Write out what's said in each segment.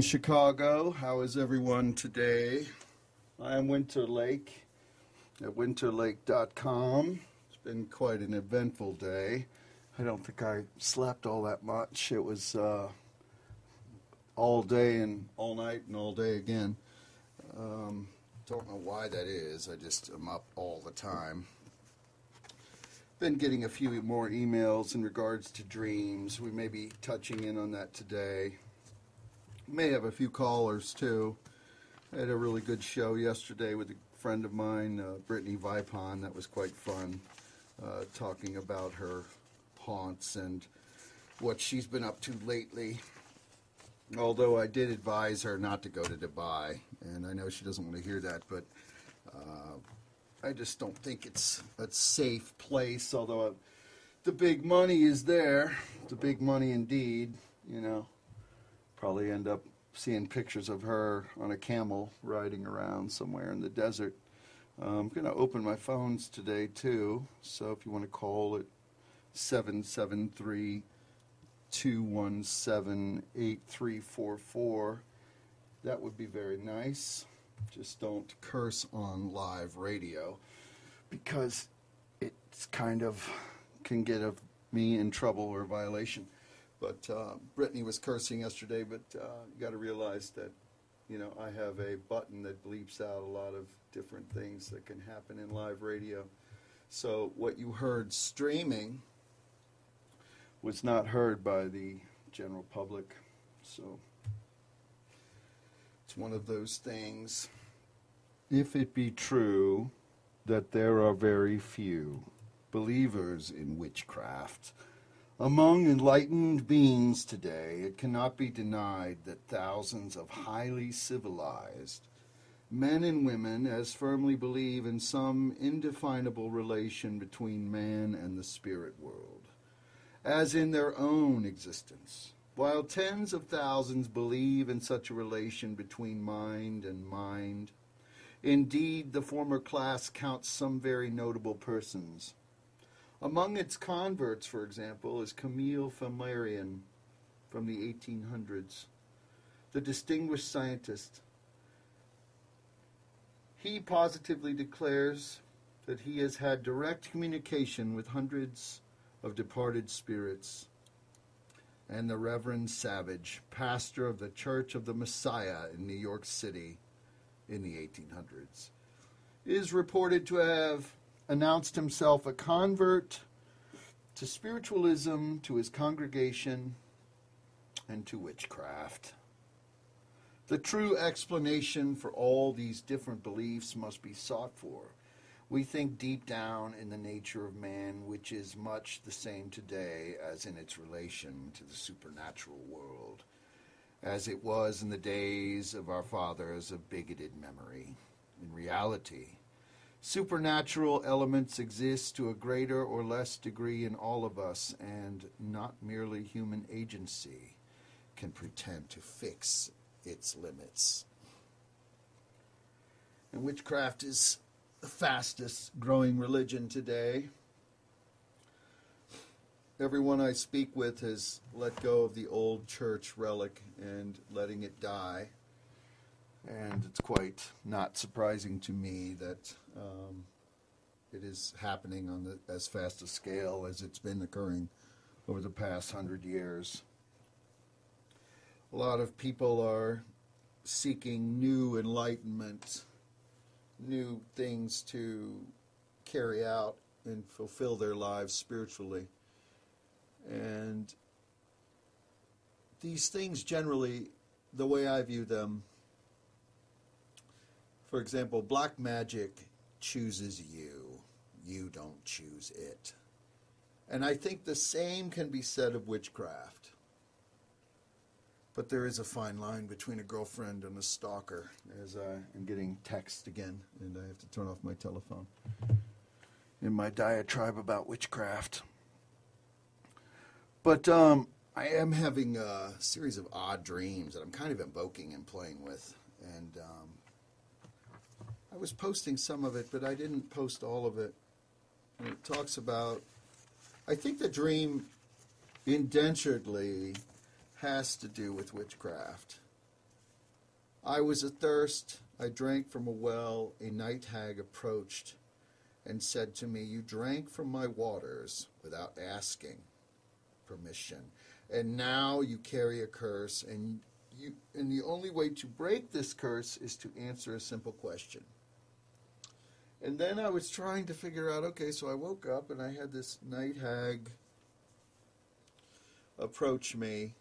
Chicago. How is everyone today? I am Winter Lake at winterlake.com. It's been quite an eventful day. I don't think I slept all that much. It was all day and all night and all day again. Don't know why that is. I just am up all the time. Been getting a few more emails in regards to dreams. We may be touching in on that today. May have a few callers too. I had a really good show yesterday with a friend of mine, Brittany Vipon. That was quite fun, talking about her haunts and what she's been up to lately. Although I did advise her not to go to Dubai, and I know she doesn't want to hear that, but I just don't think it's a safe place, although the big money is there. The big money indeed, you know. Probably end up seeing pictures of her on a camel riding around somewhere in the desert. I'm going to open my phones today, too, so if you want to call it 773-217-8344, that would be very nice. Just don't curse on live radio, because it's kind of can get me in trouble or violation. But Brittany was cursing yesterday, but you got to realize that, you know, I have a button that bleeps out a lot of different things that can happen in live radio. So what you heard streaming was not heard by the general public. So it's one of those things. If it be true that there are very few believers in witchcraft among enlightened beings today, it cannot be denied that thousands of highly civilized men and women as firmly believe in some indefinable relation between man and the spirit world, as in their own existence, while tens of thousands believe in such a relation between mind and mind. Indeed, the former class counts some very notable persons. Among its converts, for example, is Camille Flammarion from the 1800s, the distinguished scientist. He positively declares that he has had direct communication with hundreds of departed spirits. And the Reverend Savage, pastor of the Church of the Messiah in New York City in the 1800s, is reported to have announced himself a convert to spiritualism, to his congregation, and to witchcraft. The true explanation for all these different beliefs must be sought for. We think deep down in the nature of man, which is much the same today as in its relation to the supernatural world, as it was in the days of our fathers of bigoted memory. In reality, supernatural elements exist to a greater or less degree in all of us, and not merely human agency can pretend to fix its limits. And witchcraft is the fastest growing religion today. Everyone I speak with has let go of the old church relic and letting it die. And it's quite not surprising to me that it is happening on as fast a scale as it's been occurring over the past 100 years. A lot of people are seeking new enlightenment, new things to carry out and fulfill their lives spiritually. And these things generally, the way I view them, for example, black magic chooses you. You don't choose it. And I think the same can be said of witchcraft. But there is a fine line between a girlfriend and a stalker, as I am getting text again, and I have to turn off my telephone in my diatribe about witchcraft. But I am having a series of odd dreams that I'm kind of invoking and playing with. And I was posting some of it, but I didn't post all of it. And it talks about, I think the dream indenturedly has to do with witchcraft. I was athirst. I drank from a well. A night hag approached and said to me, "You drank from my waters without asking permission. And now you carry a curse, and the only way to break this curse is to answer a simple question." And then I was trying to figure out, okay, so I woke up and I had this night hag approach me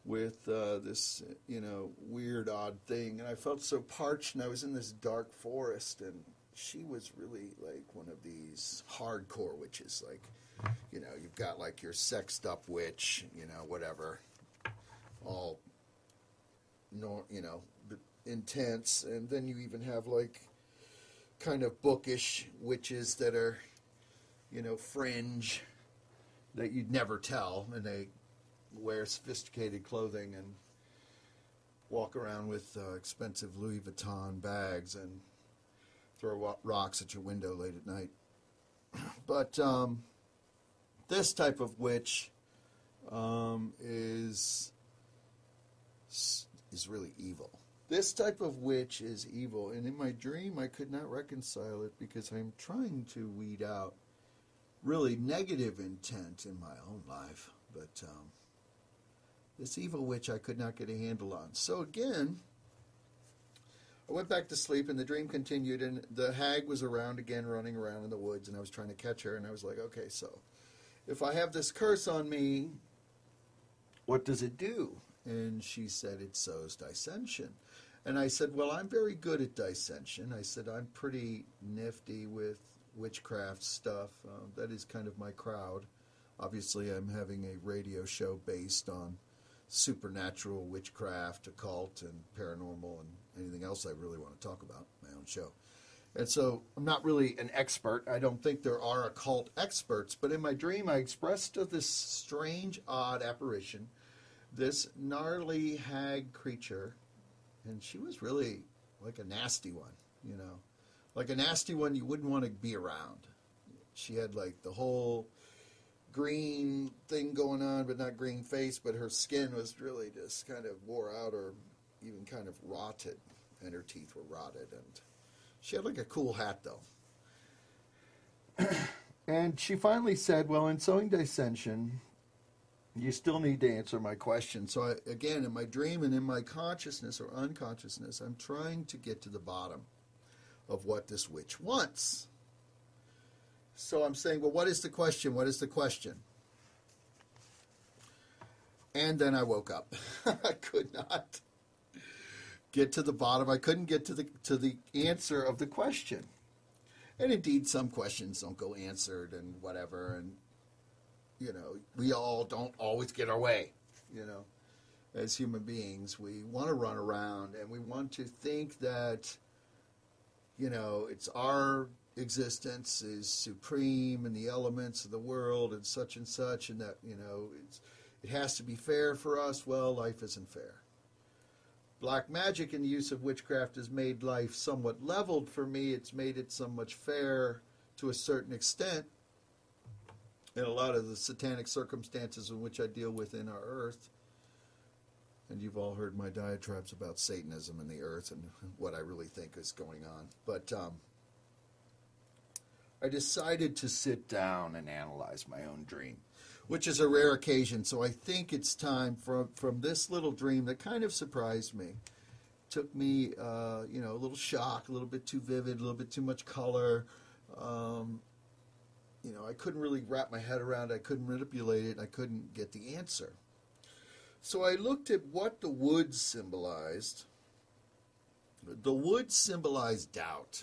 with this, weird, odd thing. And I felt so parched, and I was in this dark forest, and she was really like one of these hardcore witches. Like, you've got like your sexed up witch, whatever, all, intense. And then you even have like kind of bookish witches that are, fringe, that you'd never tell, and they wear sophisticated clothing and walk around with expensive Louis Vuitton bags and throw rocks at your window late at night. But this type of witch is really evil. This type of witch is evil, and in my dream I could not reconcile it because I'm trying to weed out really negative intent in my own life. But this evil witch I could not get a handle on. So again, I went back to sleep, and the dream continued, and the hag was around again, running around in the woods, and I was trying to catch her, and I was like, okay, so if I have this curse on me, what does it do? And she said, it sows dissension. And I said, well, I'm very good at dissension. I said, I'm pretty nifty with witchcraft stuff. That is kind of my crowd. Obviously, I'm having a radio show based on supernatural, witchcraft, occult, and paranormal, and anything else I really want to talk about, my own show. And so I'm not really an expert. I don't think there are occult experts. But in my dream, I expressed to this strange, odd apparition, this gnarly hag creature, and she was really like a nasty one, like a nasty one you wouldn't want to be around. She had like the whole green thing going on, but not green face, but her skin was really just kind of wore out or even kind of rotted, and her teeth were rotted, and she had like a cool hat though. And she finally said, well, in sowing dissension, you still need to answer my question. So again, in my dream and in my consciousness or unconsciousness, I'm trying to get to the bottom of what this witch wants. So I'm saying, well, what is the question? What is the question? And then I woke up. I could not get to the bottom. I couldn't get to the answer of the question. And indeed, some questions don't go answered and whatever. And, we all don't always get our way, as human beings. We want to run around, and we want to think that, it's our existence is supreme in the elements of the world and such, and that, it has to be fair for us. Well, life isn't fair. Black magic and the use of witchcraft has made life somewhat leveled for me. It's made it somewhat fair to a certain extent in a lot of the satanic circumstances in which I deal with in our earth. And you've all heard my diatribes about Satanism and the earth and what I really think is going on. But I decided to sit down and analyze my own dream, which is a rare occasion. So I think it's time from this little dream that kind of surprised me. Took me, a little shock, a little bit too vivid, a little bit too much color. I couldn't really wrap my head around it. I couldn't manipulate it. I couldn't get the answer. So I looked at what the wood symbolized. The wood symbolized doubt.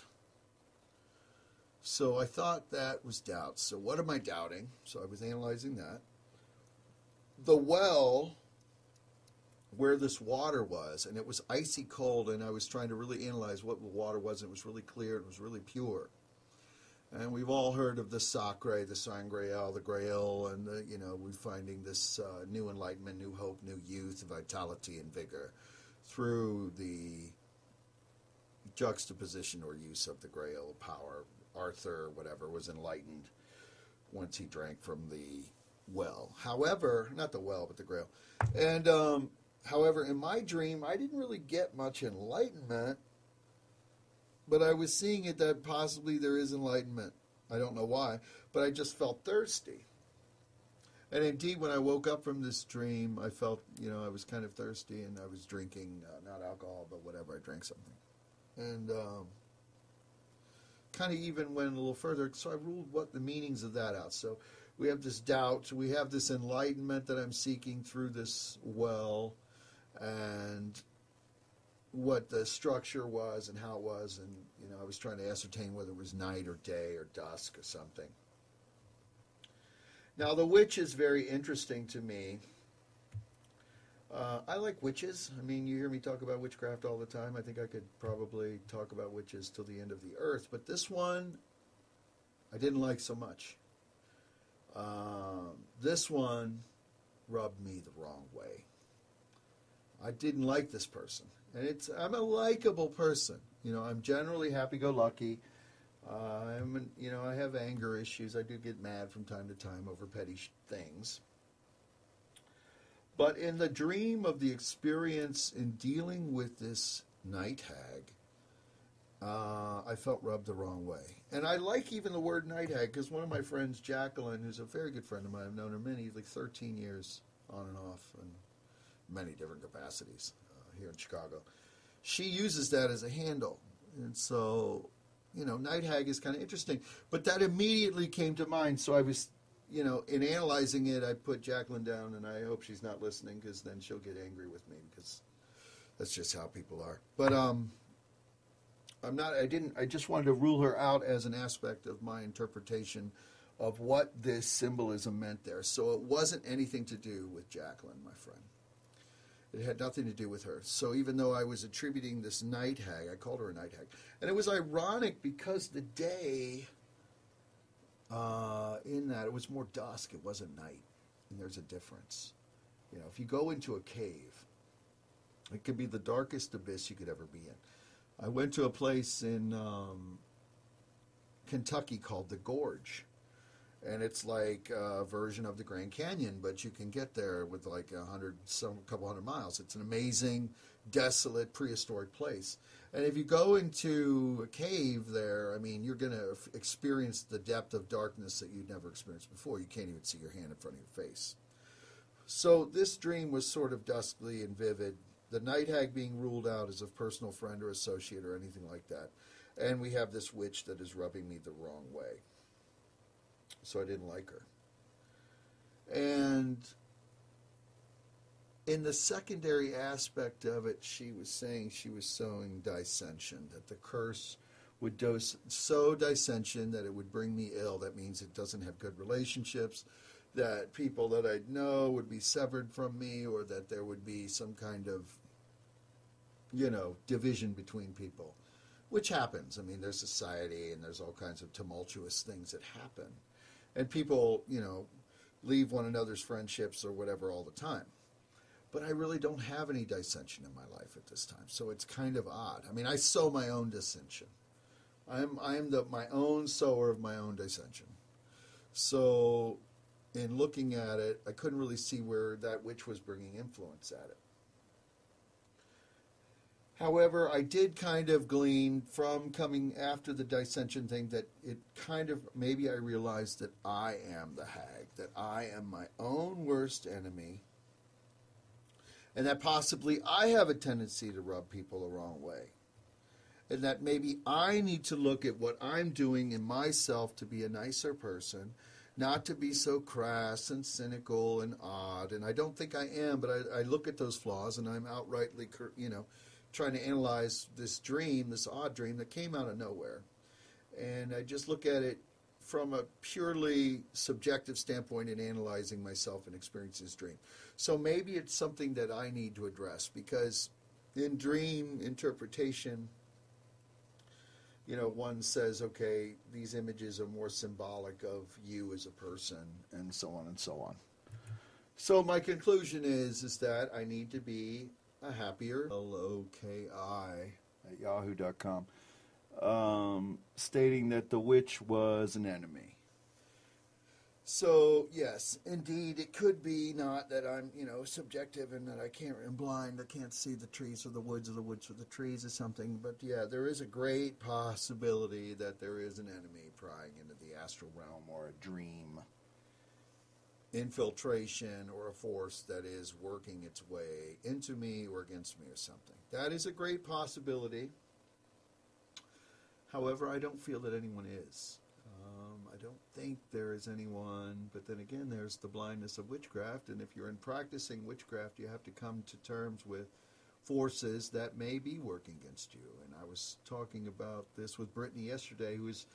So I thought that was doubt. So what am I doubting? So I was analyzing that. The well where this water was, and it was icy cold, and I was trying to really analyze what the water was. It was really clear. It was really pure. And we've all heard of the Sacre, the Sangreal, the Grail, and we're finding this new enlightenment, new hope, new youth, vitality, and vigor through the juxtaposition or use of the Grail power. Arthur, whatever, was enlightened once he drank from the well. However, not the well, but the Grail. And However, in my dream, I didn't really get much enlightenment, but I was seeing it that possibly there is enlightenment. I don't know why, but I just felt thirsty. And indeed, when I woke up from this dream, I felt, I was kind of thirsty, and I was drinking, not alcohol, but whatever, I drank something. And kind of even went a little further, so I ruled what the meanings of that out. So we have this doubt, we have this enlightenment that I'm seeking through this well, and what the structure was and how it was, and I was trying to ascertain whether it was night or day or dusk or something. Now the witch is very interesting to me. I like witches. I mean, you hear me talk about witchcraft all the time. I think I could probably talk about witches till the end of the earth, but this one I didn't like so much. This one rubbed me the wrong way. I didn't like this person. And I'm a likable person. I'm generally happy-go-lucky. I have anger issues. I do get mad from time to time over petty things. But in the dream of the experience in dealing with this night hag, I felt rubbed the wrong way. And I like even the word night hag because one of my friends, Jacqueline, who's a very good friend of mine, I've known her like 13 years on and off in many different capacities here in Chicago. She uses that as a handle. And so, night hag is kind of interesting. But that immediately came to mind. So I was, in analyzing it, I put Jacqueline down, and I hope she's not listening because then she'll get angry with me because that's just how people are. But I just wanted to rule her out as an aspect of my interpretation of what this symbolism meant there. So it wasn't anything to do with Jacqueline, my friend. It had nothing to do with her. So even though I was attributing this night hag, I called her a night hag. And it was ironic because the day in that, it was more dusk. It wasn't night. And there's a difference. If you go into a cave, it could be the darkest abyss you could ever be in. I went to a place in Kentucky called the Gorge. And it's like a version of the Grand Canyon, but you can get there with like a couple hundred miles. It's an amazing, desolate, prehistoric place. And if you go into a cave there, I mean, you're going to experience the depth of darkness that you'd never experienced before. You can't even see your hand in front of your face. So this dream was sort of duskly and vivid. The night hag being ruled out as a personal friend or associate or anything like that. And we have this witch that is rubbing me the wrong way. So I didn't like her. And in the secondary aspect of it, she was saying she was sowing dissension, that the curse would sow dissension, that it would bring me ill. That means it doesn't have good relationships, that people that I'd know would be severed from me, or that there would be some kind of, division between people, which happens. I mean, there's society and there's all kinds of tumultuous things that happen. And people, leave one another's friendships or whatever all the time. But I really don't have any dissension in my life at this time. So it's kind of odd. I mean, I sow my own dissension. I'm my own sower of my own dissension. So in looking at it, I couldn't really see where that witch was bringing influence at it. However, I did kind of glean from coming after the dissension thing that it kind of, maybe I realized that I am the hag, that I am my own worst enemy, and that possibly I have a tendency to rub people the wrong way. And that maybe I need to look at what I'm doing in myself to be a nicer person, not to be so crass and cynical and odd. And I don't think I am, but I look at those flaws and I'm outrightly, trying to analyze this dream, this odd dream that came out of nowhere. And I just look at it from a purely subjective standpoint in analyzing myself and experiencing this dream. So maybe it's something that I need to address, because in dream interpretation, one says, okay, these images are more symbolic of you as a person, and so on and so on. So my conclusion is that I need to be a happier, Loki at yahoo.com, stating that the witch was an enemy. So, yes, indeed, it could be not that I'm, subjective and that I'm blind, I can't see the trees or the woods for the trees or something. But, yeah, there is a great possibility that there is an enemy prying into the astral realm or a dream infiltration or a force that is working its way into me or against me or something. That is a great possibility. However, I don't feel that anyone is. I don't think there is anyone, but then again, there's the blindness of witchcraft, and if you're in practicing witchcraft, you have to come to terms with forces that may be working against you. And I was talking about this with Brittany yesterday, who is,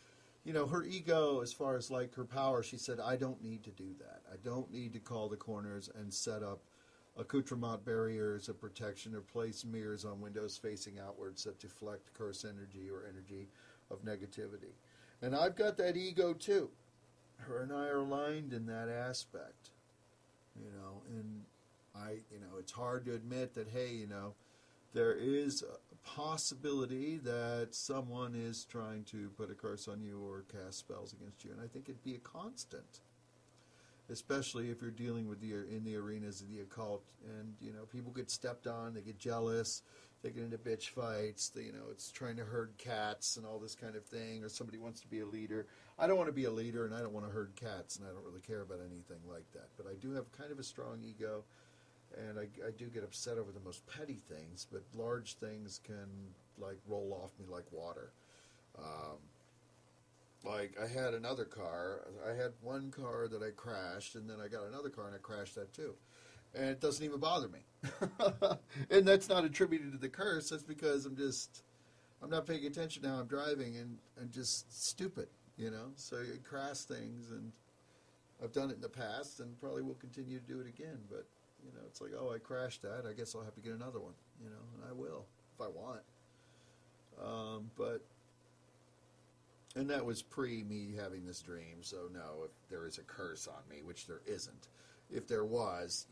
her ego, as far as like her power, she said, I don't need to do that. I don't need to call the corners and set up accoutrement barriers of protection or place mirrors on windows facing outwards that deflect curse energy or energy of negativity. And I've got that ego too. Her and I are aligned in that aspect, and it's hard to admit that, hey, there is a possibility that someone is trying to put a curse on you or cast spells against you. And I think it'd be a constant, especially if you're dealing with in the arenas of the occult. And, people get stepped on, they get jealous, they get into bitch fights, it's trying to herd cats and all this kind of thing, or somebody wants to be a leader. I don't want to be a leader, and I don't want to herd cats, and I don't really care about anything like that. But I do have kind of a strong ego, and I do get upset over the most petty things, but large things can, roll off me like water. I had another car. I had one car that I crashed, and then I got another car, and I crashed that too. And it doesn't even bother me. And that's not attributed to the curse. That's because I'm not paying attention now. I'm driving, and I'm just stupid, So you crash things, and I've done it in the past, and probably will continue to do it again. But, it's like, oh, I crashed that. I guess I'll have to get another one, and I will if I want. And that was pre-me having this dream, so no, if there is a curse on me, which there isn't. If there was,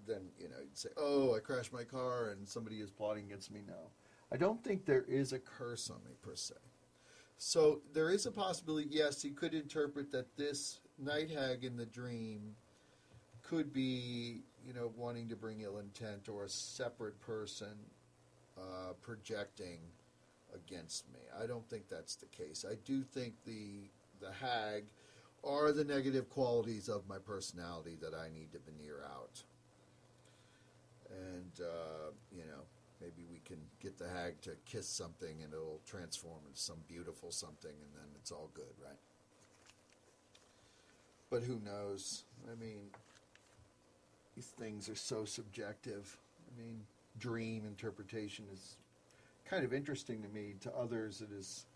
then, you'd say, oh, I crashed my car and somebody is plotting against me. No. I don't think there is a curse on me, per se. So there is a possibility, yes, you could interpret that this night hag in the dream could be, wanting to bring ill intent, or a separate person projecting against me. I don't think that's the case. I do think the hag are the negative qualities of my personality that I need to veneer out. And, maybe we can get the hag to kiss something and it'll transform into some beautiful something, and then it's all good, right? But who knows? I mean, these things are so subjective. I mean, dream interpretation is kind of interesting to me. To others, it is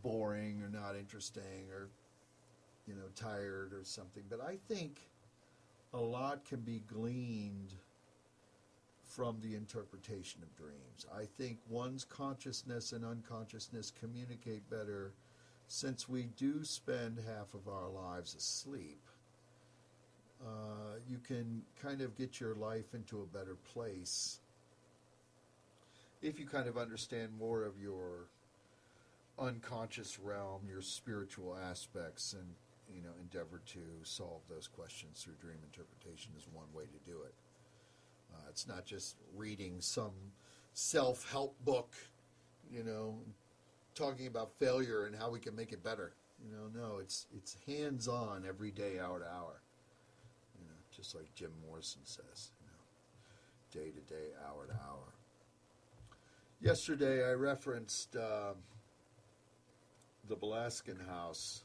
boring or not interesting or, tired or something. But I think a lot can be gleaned from the interpretation of dreams. I think one's consciousness and unconsciousness communicate better since we do spend half of our lives asleep. You can kind of get your life into a better place if you kind of understand more of your unconscious realm, your spiritual aspects, and endeavor to solve those questions through dream interpretation is one way to do it. It's not just reading some self-help book, talking about failure and how we can make it better. No, it's hands-on every day, hour to hour. Just like Jim Morrison says, day to day, hour to hour. Yesterday I referenced the Belaskin House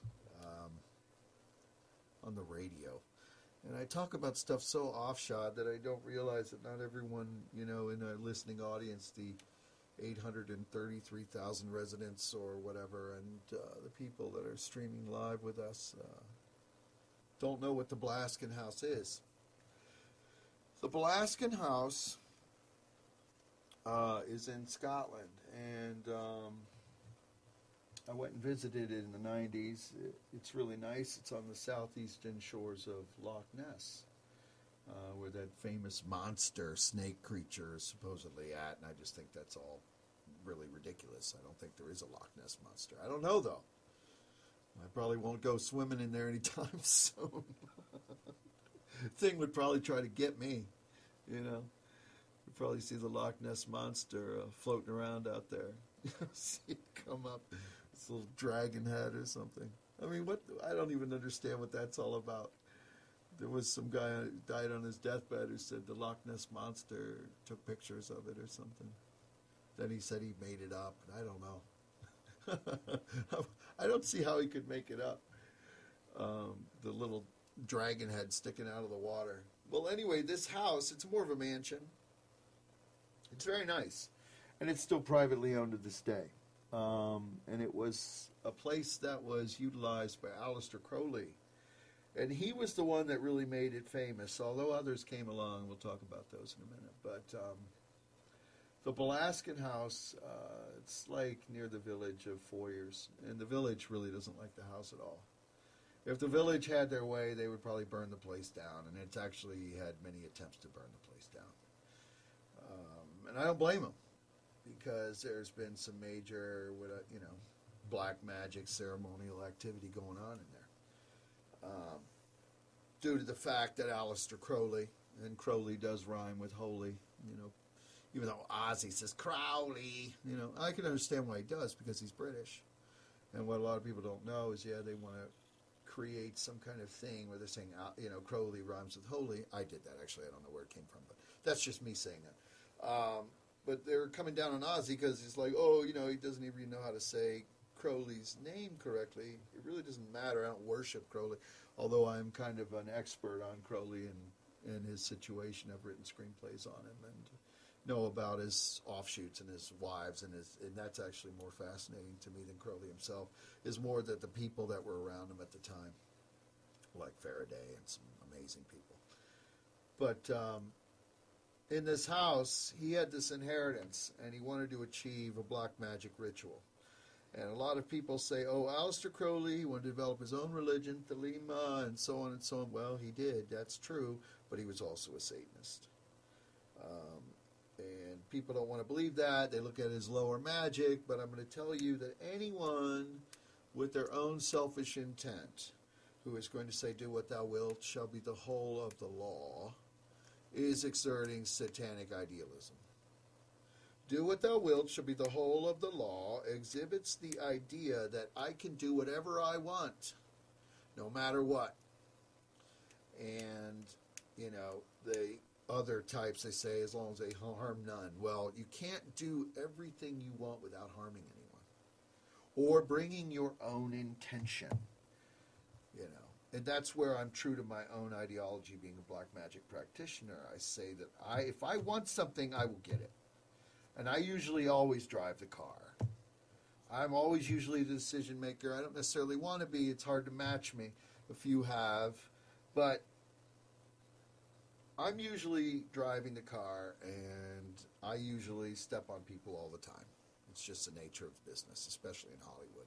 on the radio. And I talk about stuff so offshot that I don't realize that not everyone, in our listening audience, the 833,000 residents or whatever, and the people that are streaming live with us don't know what the Belaskin House is. The Belaskin House is in Scotland, and I went and visited it in the 90s. It's really nice. It's on the southeastern shores of Loch Ness, where that famous monster snake creature is supposedly at, and I just think that's all really ridiculous. I don't think there is a Loch Ness monster. I don't know, though. I probably won't go swimming in there anytime soon. Thing would probably try to get me, you know. You'd probably see the Loch Ness Monster floating around out there. See it come up, this little dragon head or something. I mean, what? I don't even understand what that's all about. There was some guy who died on his deathbed who said the Loch Ness Monster took pictures of it or something. Then he said he made it up, and I don't know. I don't see how he could make it up. The little dragon head sticking out of the water. Well, anyway, this house, it's more of a mansion. It's very nice. And it's still privately owned to this day. And it was a place that was utilized by Aleister Crowley. And he was the one that really made it famous, although others came along. We'll talk about those in a minute. But the Belaskin House, it's like near the village of Foyers. And the village really doesn't like the house at all. If the village had their way, they would probably burn the place down. And it's actually had many attempts to burn the place down. And I don't blame them, because there's been some major, black magic ceremonial activity going on in there. Due to the fact that Aleister Crowley, and Crowley does rhyme with holy, even though Ozzy says Crowley, I can understand why he does, because he's British. And what a lot of people don't know is, they want to create some kind of thing where they're saying, Crowley rhymes with holy. I did that, actually. I don't know where it came from, but that's just me saying that. But they're coming down on Ozzy because he's like, he doesn't even know how to say Crowley's name correctly. It really doesn't matter. I don't worship Crowley, although I'm kind of an expert on Crowley and his situation. I've written screenplays on him and know about his offshoots and his wives, and that's actually more fascinating to me than Crowley himself, is more that the people that were around him at the time, like Faraday and some amazing people. But in this house, he had this inheritance, and he wanted to achieve a black magic ritual. And a lot of people say, Aleister Crowley, he wanted to develop his own religion, Thelema, and so on and so on. Well, he did. That's true. But he was also a Satanist. And people don't want to believe that. They look at it as lower magic. But I'm going to tell you that anyone with their own selfish intent who is going to say, do what thou wilt shall be the whole of the law, is exerting satanic idealism. Do what thou wilt shall be the whole of the law exhibits the idea that I can do whatever I want, no matter what. And, the other types, they say, as long as they harm none. Well, you can't do everything you want without harming anyone or bringing your own intention, And that's where I'm true to my own ideology, being a black magic practitioner. I say that if I want something, I will get it. And I usually always drive the car. I'm always usually the decision maker. I don't necessarily want to be. It's hard to match me if you have. But I'm usually driving the car, and I usually step on people all the time. It's just the nature of the business, especially in Hollywood.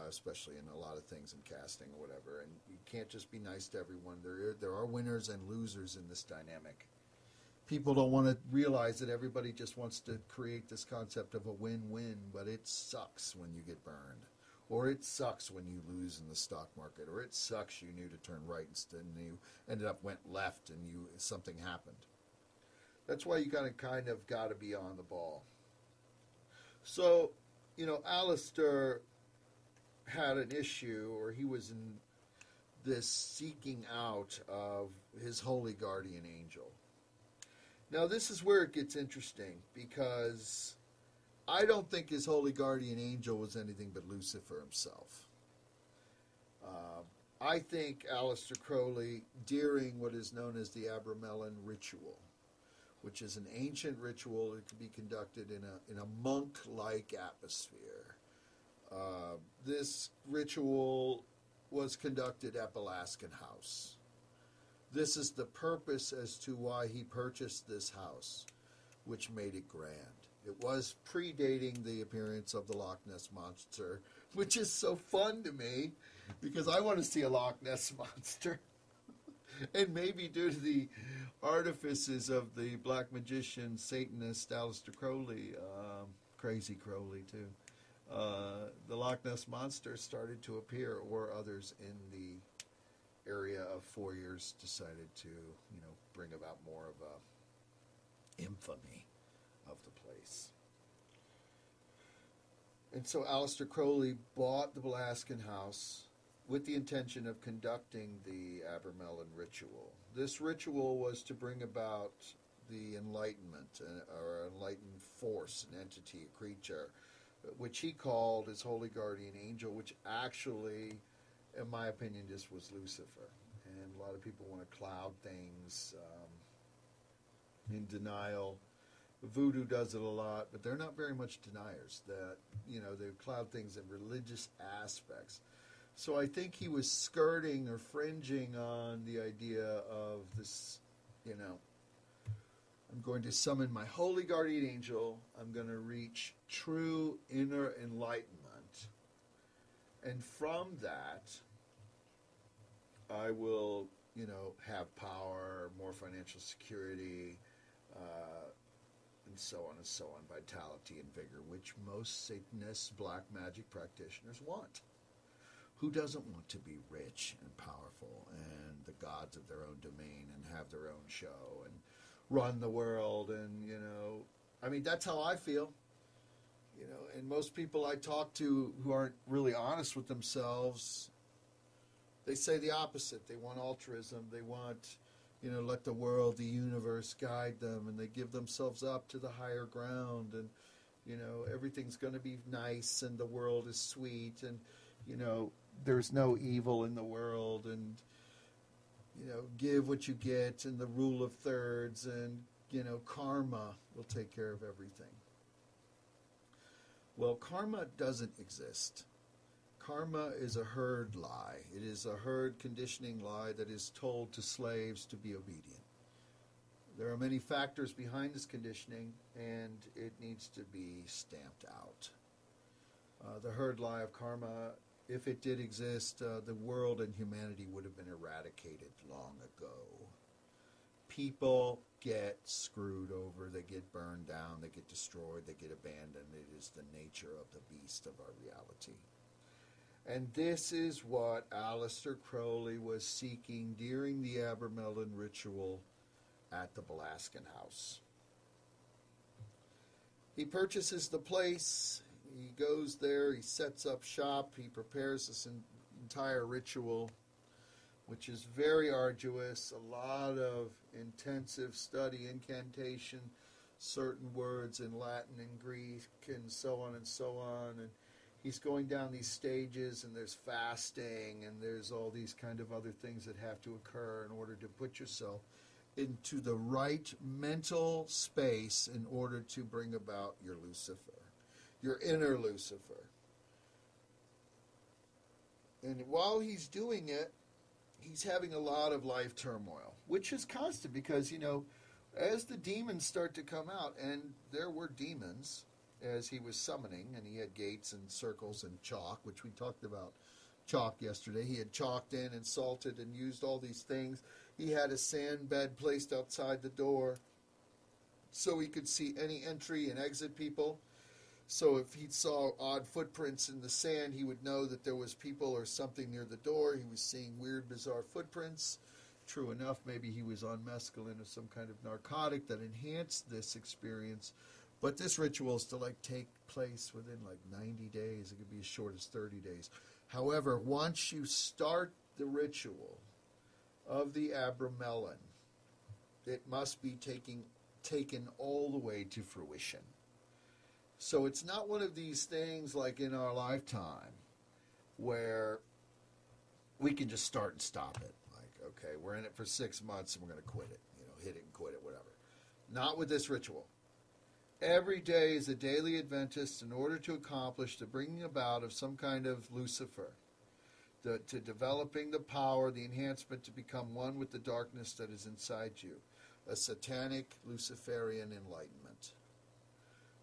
Especially in a lot of things in casting or whatever. And you can't just be nice to everyone. There are winners and losers in this dynamic. People don't want to realize that everybody just wants to create this concept of a win-win, but it sucks when you get burned. Or it sucks when you lose in the stock market. Or it sucks you knew to turn right instead and you ended up went left and something happened. That's why you kind of got to be on the ball. So, Aleister had an issue, or he was in this seeking out of his holy guardian angel. Now, this is where it gets interesting, because I don't think his holy guardian angel was anything but Lucifer himself. I think Aleister Crowley, during what is known as the Abramelin ritual, which is an ancient ritual that could be conducted in a monk-like atmosphere. This ritual was conducted at Belaskin House. This is the purpose as to why he purchased this house, which made it grand. It was predating the appearance of the Loch Ness Monster, which is so fun to me, because I want to see a Loch Ness Monster. And maybe due to the artifices of the black magician, Satanist Aleister Crowley, crazy Crowley too, the Loch Ness Monster started to appear, or others in the area of 4 years decided to, bring about more of a infamy of the place. And so Aleister Crowley bought the Belaskin house with the intention of conducting the Abramelin ritual. This ritual was to bring about the enlightenment, or enlightened force, an entity, a creature, which he called his holy guardian angel, which actually, in my opinion, just was Lucifer. And a lot of people want to cloud things in denial. Voodoo does it a lot, but they're not very much deniers. That, they cloud things in religious aspects. So I think he was skirting or fringing on the idea of this, I'm going to summon my holy guardian angel. I'm going to reach true inner enlightenment. And from that, I will, have power, more financial security, and so on and so on, vitality and vigor, which most Satanists, black magic practitioners want. Who doesn't want to be rich and powerful and the gods of their own domain and have their own show and run the world? And, that's how I feel. And most people I talk to who aren't really honest with themselves, they say the opposite. They want altruism. They want, let the world, the universe guide them, and they give themselves up to the higher ground, and, everything's going to be nice, and the world is sweet, and, there's no evil in the world, and, give what you get, and the rule of thirds, and, karma will take care of everything. Well, karma doesn't exist. Karma is a herd lie. It is a herd conditioning lie that is told to slaves to be obedient. There are many factors behind this conditioning, and it needs to be stamped out. The herd lie of karma, if it did exist, the world and humanity would have been eradicated long ago. People get screwed over, they get burned down, they get destroyed, they get abandoned. It is the nature of the beast of our reality. And this is what Aleister Crowley was seeking during the Abramelin ritual at the Belaskin house. He purchases the place, he goes there, he sets up shop, he prepares this entire ritual, which is very arduous, a lot of intensive study, incantation, certain words in Latin and Greek, and so on and so on. And he's going down these stages, and there's fasting, and there's all these kind of other things that have to occur in order to put yourself into the right mental space in order to bring about your Lucifer, your inner Lucifer. And while he's doing it, he's having a lot of life turmoil, which is constant because, as the demons start to come out, and there were demons as he was summoning, and he had gates and circles and chalk, which we talked about chalk yesterday. He had chalked in and salted and used all these things. He had a sand bed placed outside the door so he could see any entry and exit people. So if he saw odd footprints in the sand, he would know that there was people or something near the door. He was seeing weird, bizarre footprints. True enough, maybe he was on mescaline or some kind of narcotic that enhanced this experience. But this ritual is to take place within 90 days. It could be as short as 30 days. However, once you start the ritual of the Abramelin, it must be taken all the way to fruition. So it's not one of these things like in our lifetime where we can just start and stop it. Okay, we're in it for 6 months and we're going to quit it. Hit it and quit it, whatever. Not with this ritual. Every day is a daily Adventist in order to accomplish the bringing about of some kind of Lucifer, to developing the power, the enhancement to become one with the darkness that is inside you, a satanic Luciferian enlightenment.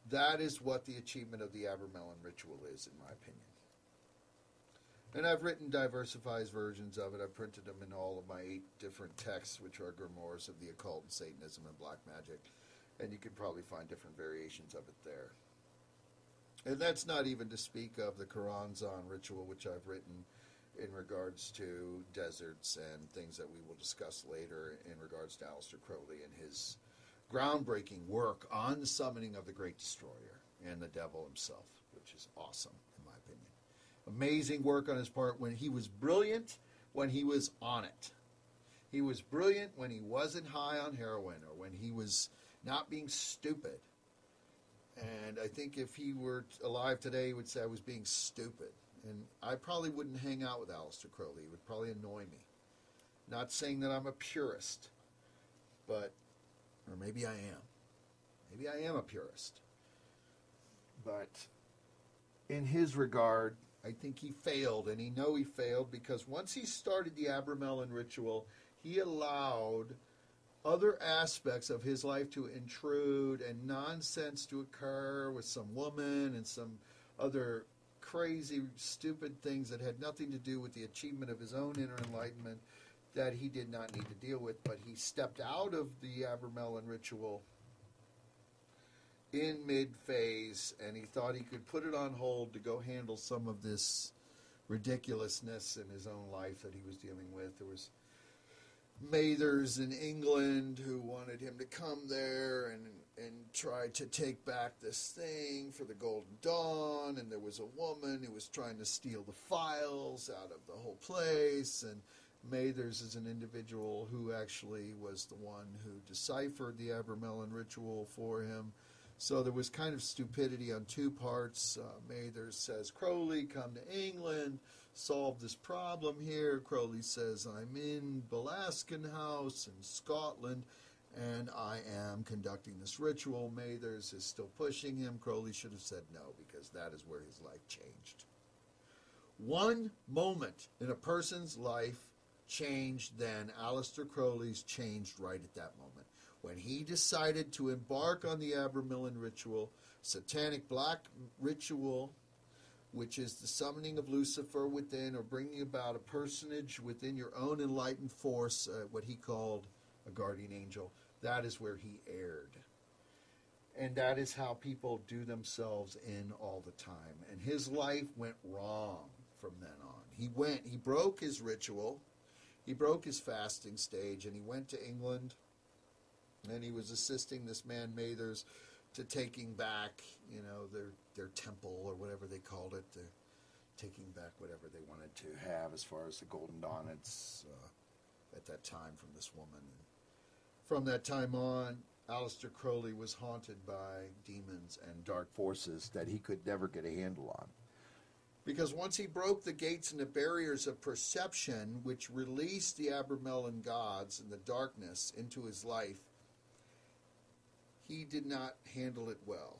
That is what the achievement of the Abramelin ritual is, in my opinion. And I've written diversified versions of it. I've printed them in all of my 8 different texts, which are grimoires of the occult and Satanism and black magic. And you could probably find different variations of it there. And that's not even to speak of the Karanzan ritual, which I've written in regards to deserts and things that we will discuss later in regards to Aleister Crowley and his groundbreaking work on the summoning of the Great Destroyer and the devil himself, which is awesome, in my opinion. Amazing work on his part when he was brilliant when he was on it. He was brilliant when he wasn't high on heroin or when he was not being stupid. And I think if he were alive today, he would say I was being stupid. And I probably wouldn't hang out with Aleister Crowley. It would probably annoy me. Not saying that I'm a purist, but, or maybe I am. Maybe I am a purist. But in his regard, I think he failed, and he failed because once he started the Abramelin ritual, he allowed other aspects of his life to intrude and nonsense to occur with some woman and some other crazy, stupid things that had nothing to do with the achievement of his own inner enlightenment that he did not need to deal with. But he stepped out of the Abramelin ritual in mid-phase, and he thought he could put it on hold to go handle some of this ridiculousness in his own life that he was dealing with. There was Mathers in England who wanted him to come there and try to take back this thing for the Golden Dawn, and there was a woman who was trying to steal the files out of the whole place, and Mathers is an individual who actually was the one who deciphered the Abramelin ritual for him. So there was kind of stupidity on two parts. Mathers says, Crowley, come to England, solve this problem here. Crowley says, I'm in Belaskin House in Scotland, and I am conducting this ritual. Mathers is still pushing him. Crowley should have said no, because that is where his life changed. One moment in a person's life changed, then Aleister Crowley's changed right at that moment. When he decided to embark on the Abramelin ritual, satanic black ritual, which is the summoning of Lucifer within, or bringing about a personage within your own enlightened force, what he called a guardian angel, that is where he erred. And that is how people do themselves in all the time. And his life went wrong from then on. He broke his ritual, he broke his fasting stage, and he went to England, and he was assisting this man Mathers to taking back, their temple or whatever they called it, taking back whatever they wanted to have as far as the Golden Dawn at that time from this woman. And from that time on, Aleister Crowley was haunted by demons and dark forces that he could never get a handle on. Because once he broke the gates and the barriers of perception, which released the Abramelin gods and the darkness into his life, he did not handle it well.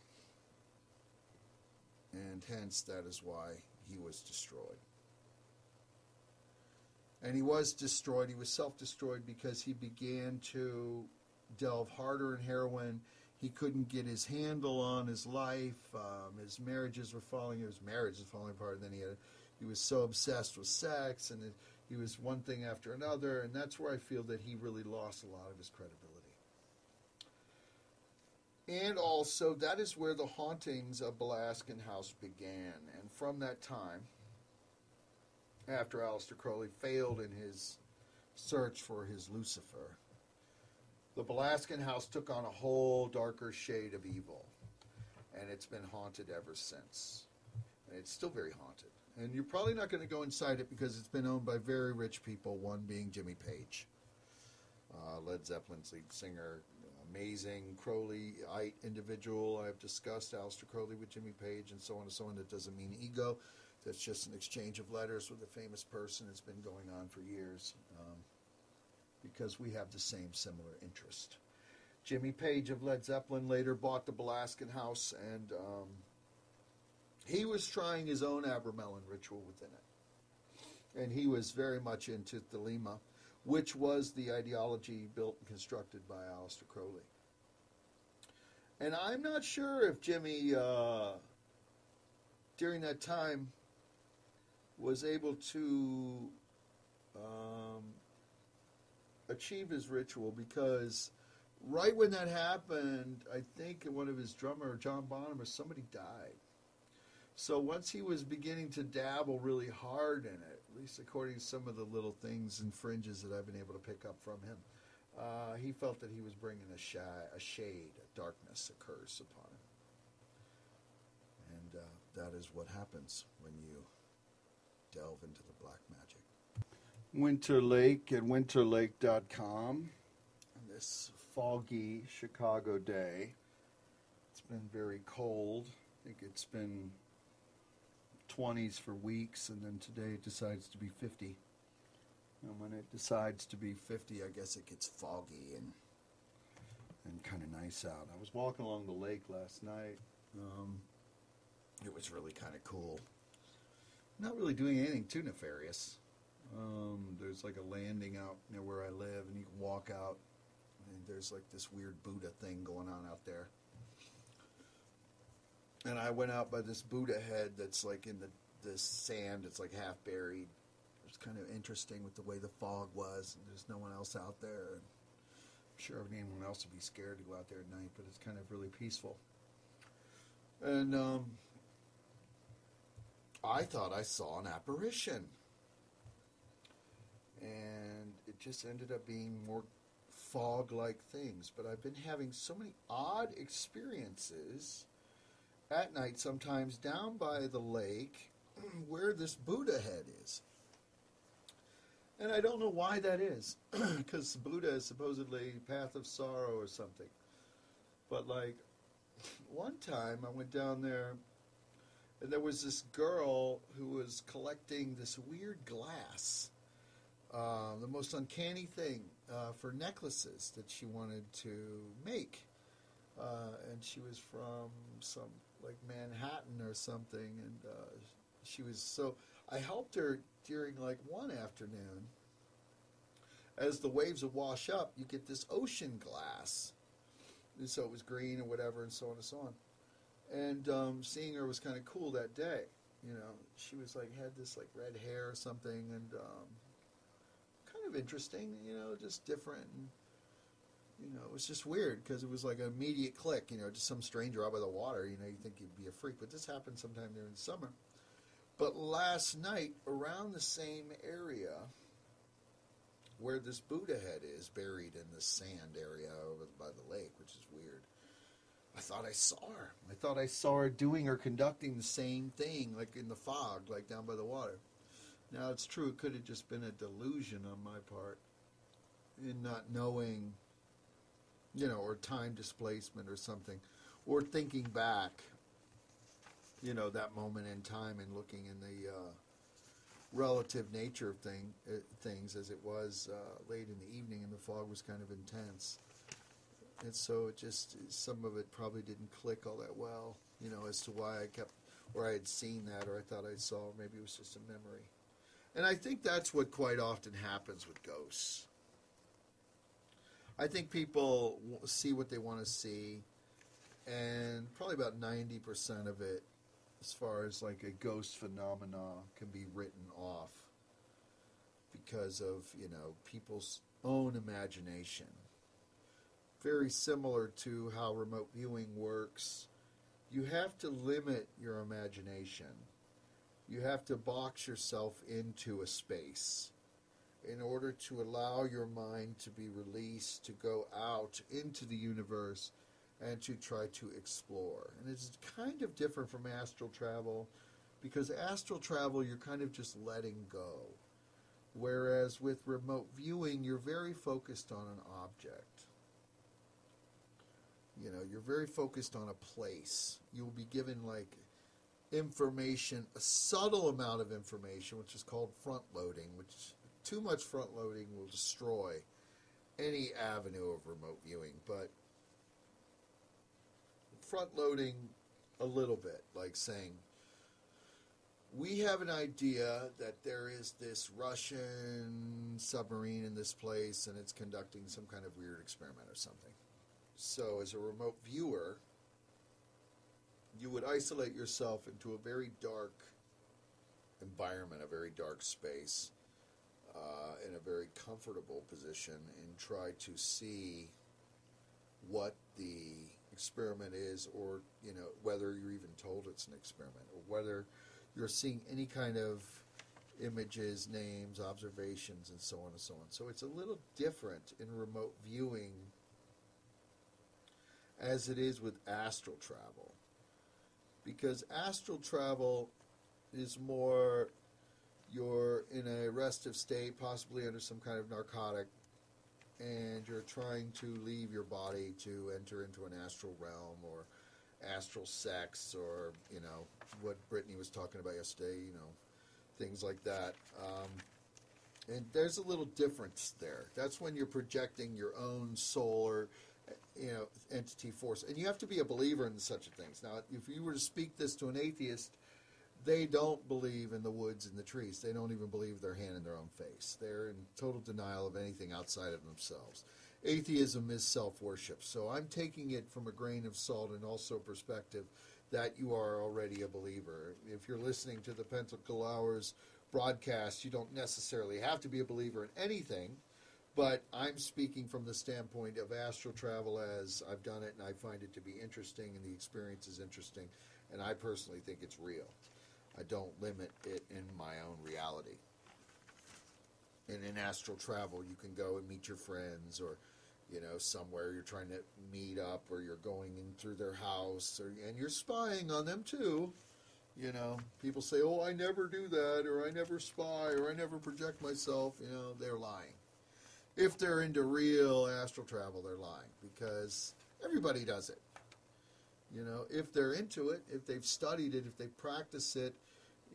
And hence, that is why he was destroyed. And he was destroyed. He was self-destroyed because he began to delve harder in heroin. He couldn't get his handle on his life. His marriages were falling. His marriage was falling apart. And then he was so obsessed with sex, and he was one thing after another. And that's where I feel that he really lost a lot of his credibility. And also, that is where the hauntings of Belaskin House began. And from that time, after Aleister Crowley failed in his search for his Lucifer, the Belaskin House took on a whole darker shade of evil. And it's been haunted ever since. And it's still very haunted. And you're probably not going to go inside it because it's been owned by very rich people, one being Jimmy Page, Led Zeppelin's lead singer. Amazing Crowleyite individual. I've discussed Aleister Crowley with Jimmy Page and so on and so on. That doesn't mean ego. That's just an exchange of letters with a famous person. It's been going on for years because we have the same similar interest. Jimmy Page of Led Zeppelin later bought the Belaskin House, and he was trying his own Abramelin ritual within it. And he was very much into Thelema, which was the ideology built and constructed by Aleister Crowley. And I'm not sure if Jimmy, during that time, was able to achieve his ritual, because right when that happened, I think one of his drummer, John Bonham, or somebody died. So once he was beginning to dabble really hard in it, at least according to some of the little things and fringes that I've been able to pick up from him, he felt that he was bringing a shade, a darkness, a curse upon him. And that is what happens when you delve into the black magic. Winter Lake at winterlake.com. On this foggy Chicago day. It's been very cold. I think it's been 20s for weeks, and then today it decides to be 50. And when it decides to be 50, I guess it gets foggy and kind of nice out. I was walking along the lake last night. It was really kind of cool. Not really doing anything too nefarious. There's like a landing out near where I live, and you can walk out, and there's like this weird Buddha thing going on out there. And I went out by this Buddha head that's like in the sand. It's like half buried. It was kind of interesting with the way the fog was, and there's no one else out there. And I'm sure anyone else would be scared to go out there at night, but it's kind of really peaceful. And I thought I saw an apparition. And it just ended up being more fog-like things. But I've been having so many odd experiences at night, sometimes down by the lake where this Buddha head is. And I don't know why that is, because Buddha is supposedly path of sorrow or something. But like, one time I went down there, and there was this girl who was collecting this weird glass, the most uncanny thing, for necklaces that she wanted to make. And she was from some, like, Manhattan or something, and she was, so I helped her during, like, one afternoon. As the waves would wash up, you get this ocean glass. And so it was green or whatever, and so on and so on. And seeing her was kind of cool that day. You know, she was, like, had this, like, red hair or something, and kind of interesting, you know, just different. And, you know, it was just weird because it was like an immediate click, you know, just some stranger out by the water, you know, you think you'd be a freak. But this happened sometime during the summer. But last night, around the same area where this Buddha head is, buried in the sand area over by the lake, which is weird, I thought I saw her. I thought I saw her doing or conducting the same thing, like in the fog, like down by the water. Now, it's true, it could have just been a delusion on my part in not knowing, you know, or time displacement or something, or thinking back, you know, that moment in time and looking in the relative nature of things as it was late in the evening and the fog was kind of intense. And so it just, some of it probably didn't click all that well, you know, as to why I kept, or I had seen that, or I thought I saw, or maybe it was just a memory. And I think that's what quite often happens with ghosts. I think people see what they want to see, and probably about 90% of it, as far as like a ghost phenomena, can be written off because of, you know, people's own imagination. Very similar to how remote viewing works. You have to limit your imagination. You have to box yourself into a space in order to allow your mind to be released, to go out into the universe and to try to explore. And it's kind of different from astral travel, because astral travel, you're kind of just letting go. Whereas with remote viewing, you're very focused on an object. You know, you're very focused on a place. You'll be given, like, information, a subtle amount of information, which is called front-loading, which too much front-loading will destroy any avenue of remote viewing. But front-loading a little bit, like saying, we have an idea that there is this Russian submarine in this place and it's conducting some kind of weird experiment or something. So as a remote viewer, you would isolate yourself into a very dark environment, a very dark space, in a very comfortable position, and try to see what the experiment is, or, you know, whether you're even told it's an experiment, or whether you're seeing any kind of images, names, observations, and so on and so on. So it's a little different in remote viewing as it is with astral travel. Because astral travel is more, you're in a restive state, possibly under some kind of narcotic, and you're trying to leave your body to enter into an astral realm or astral sex, or, you know, what Brittany was talking about yesterday, you know, things like that. And there's a little difference there. That's when you're projecting your own soul or, you know, entity force. And you have to be a believer in such things. Now, if you were to speak this to an atheist, they don't believe in the woods and the trees. They don't even believe their hand in their own face. They're in total denial of anything outside of themselves. Atheism is self-worship. So I'm taking it from a grain of salt and also perspective that you are already a believer. If you're listening to the Pentacle-Hours broadcast, you don't necessarily have to be a believer in anything, but I'm speaking from the standpoint of astral travel, as I've done it and I find it to be interesting and the experience is interesting, and I personally think it's real. I don't limit it in my own reality. And in astral travel, you can go and meet your friends, or, you know, somewhere you're trying to meet up, or you're going in through their house, and you're spying on them too. You know, people say, oh, I never do that, or I never spy, or I never project myself. You know, they're lying. If they're into real astral travel, they're lying, because everybody does it. You know, if they're into it, if they've studied it, if they practice it,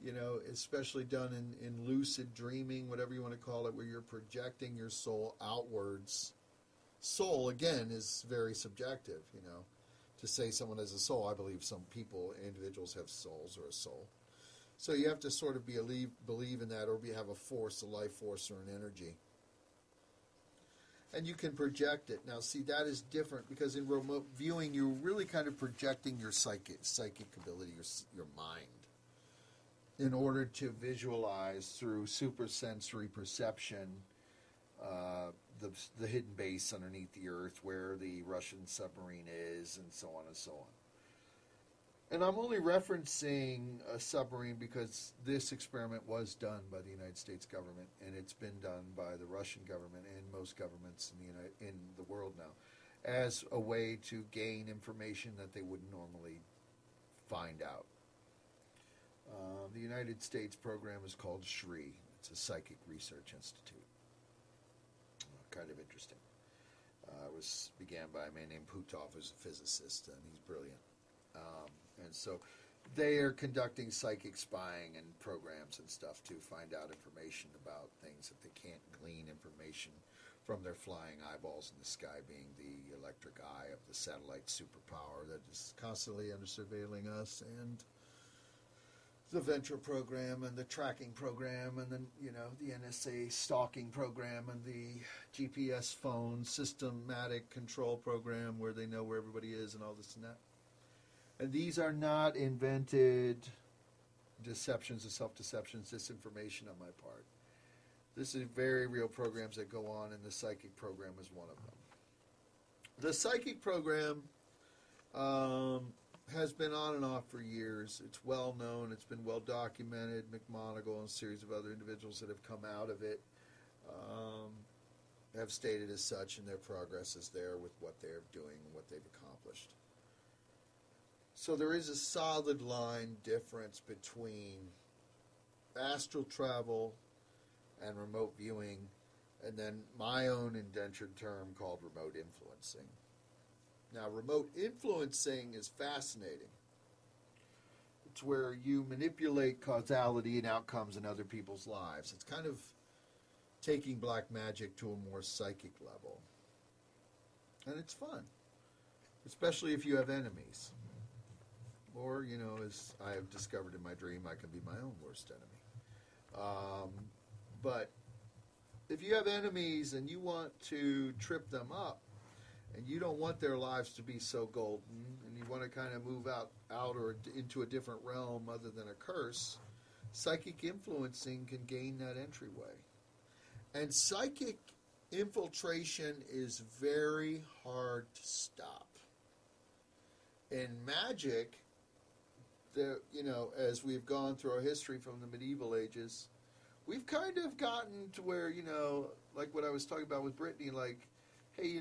you know, especially done in lucid dreaming, whatever you want to call it, where you're projecting your soul outwards. Soul, again, is very subjective, you know. To say someone has a soul, I believe some people, individuals have souls or a soul. So you have to sort of believe in that, or have a force, a life force, or an energy. And you can project it. Now, see, that is different, because in remote viewing, you're really kind of projecting your psychic ability, your mind, in order to visualize through supersensory perception the hidden base underneath the earth, where the Russian submarine is, and so on and so on. And I'm only referencing a submarine because this experiment was done by the United States government, and it's been done by the Russian government and most governments in the world now, as a way to gain information that they wouldn't normally find out. The United States program is called SRI. It's a Psychic Research Institute. Kind of interesting. It began by a man named Putov, who's a physicist, and he's brilliant. And so they are conducting psychic spying and programs and stuff to find out information about things that they can't glean information from their flying eyeballs in the sky, being the electric eye of the satellite superpower that is constantly under surveilling us, and the Venture program and the tracking program, and then, you know, the NSA stalking program, and the GPS phone systematic control program, where they know where everybody is and all this and that. And these are not invented deceptions or self-deceptions, disinformation on my part. This is very real programs that go on, and the psychic program is one of them. The psychic program has been on and off for years. It's well known. It's been well documented. McMonagle and a series of other individuals that have come out of it have stated as such, and their progress is there with what they're doing and what they've accomplished. So there is a solid line difference between astral travel and remote viewing, and then my own indentured term called remote influencing. Now, remote influencing is fascinating. It's where you manipulate causality and outcomes in other people's lives. It's kind of taking black magic to a more psychic level. And it's fun, especially if you have enemies. Or, you know, as I have discovered in my dream, I can be my own worst enemy. But if you have enemies and you want to trip them up, and you don't want their lives to be so golden, and you want to kind of move out or into a different realm other than a curse, psychic influencing can gain that entryway. And psychic infiltration is very hard to stop. in magic, there, as we've gone through our history from the medieval ages, we've kind of gotten to where, like what I was talking about with Brittany, like, hey,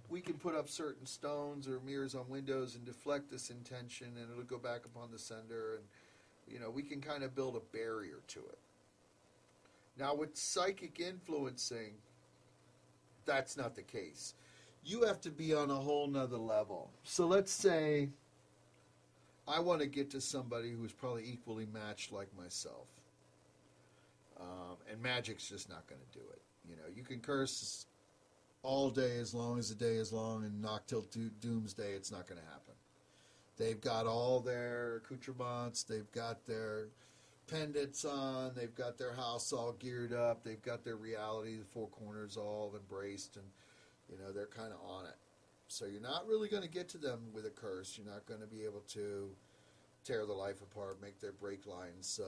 we can put up certain stones or mirrors on windows and deflect this intention, and it'll go back upon the sender, and, we can kind of build a barrier to it. Now, with psychic influencing, that's not the case. You have to be on a whole nother level. So let's say I want to get to somebody who's probably equally matched like myself. And magic's just not going to do it. You can curse all day as long as the day is long and knock till doomsday. It's not going to happen. They've got all their accoutrements. They've got their pendants on. They've got their house all geared up. They've got their reality, the four corners all embraced, and they're kind of on it. So you're not really going to get to them with a curse. You're not going to be able to tear the life apart, make their brake lines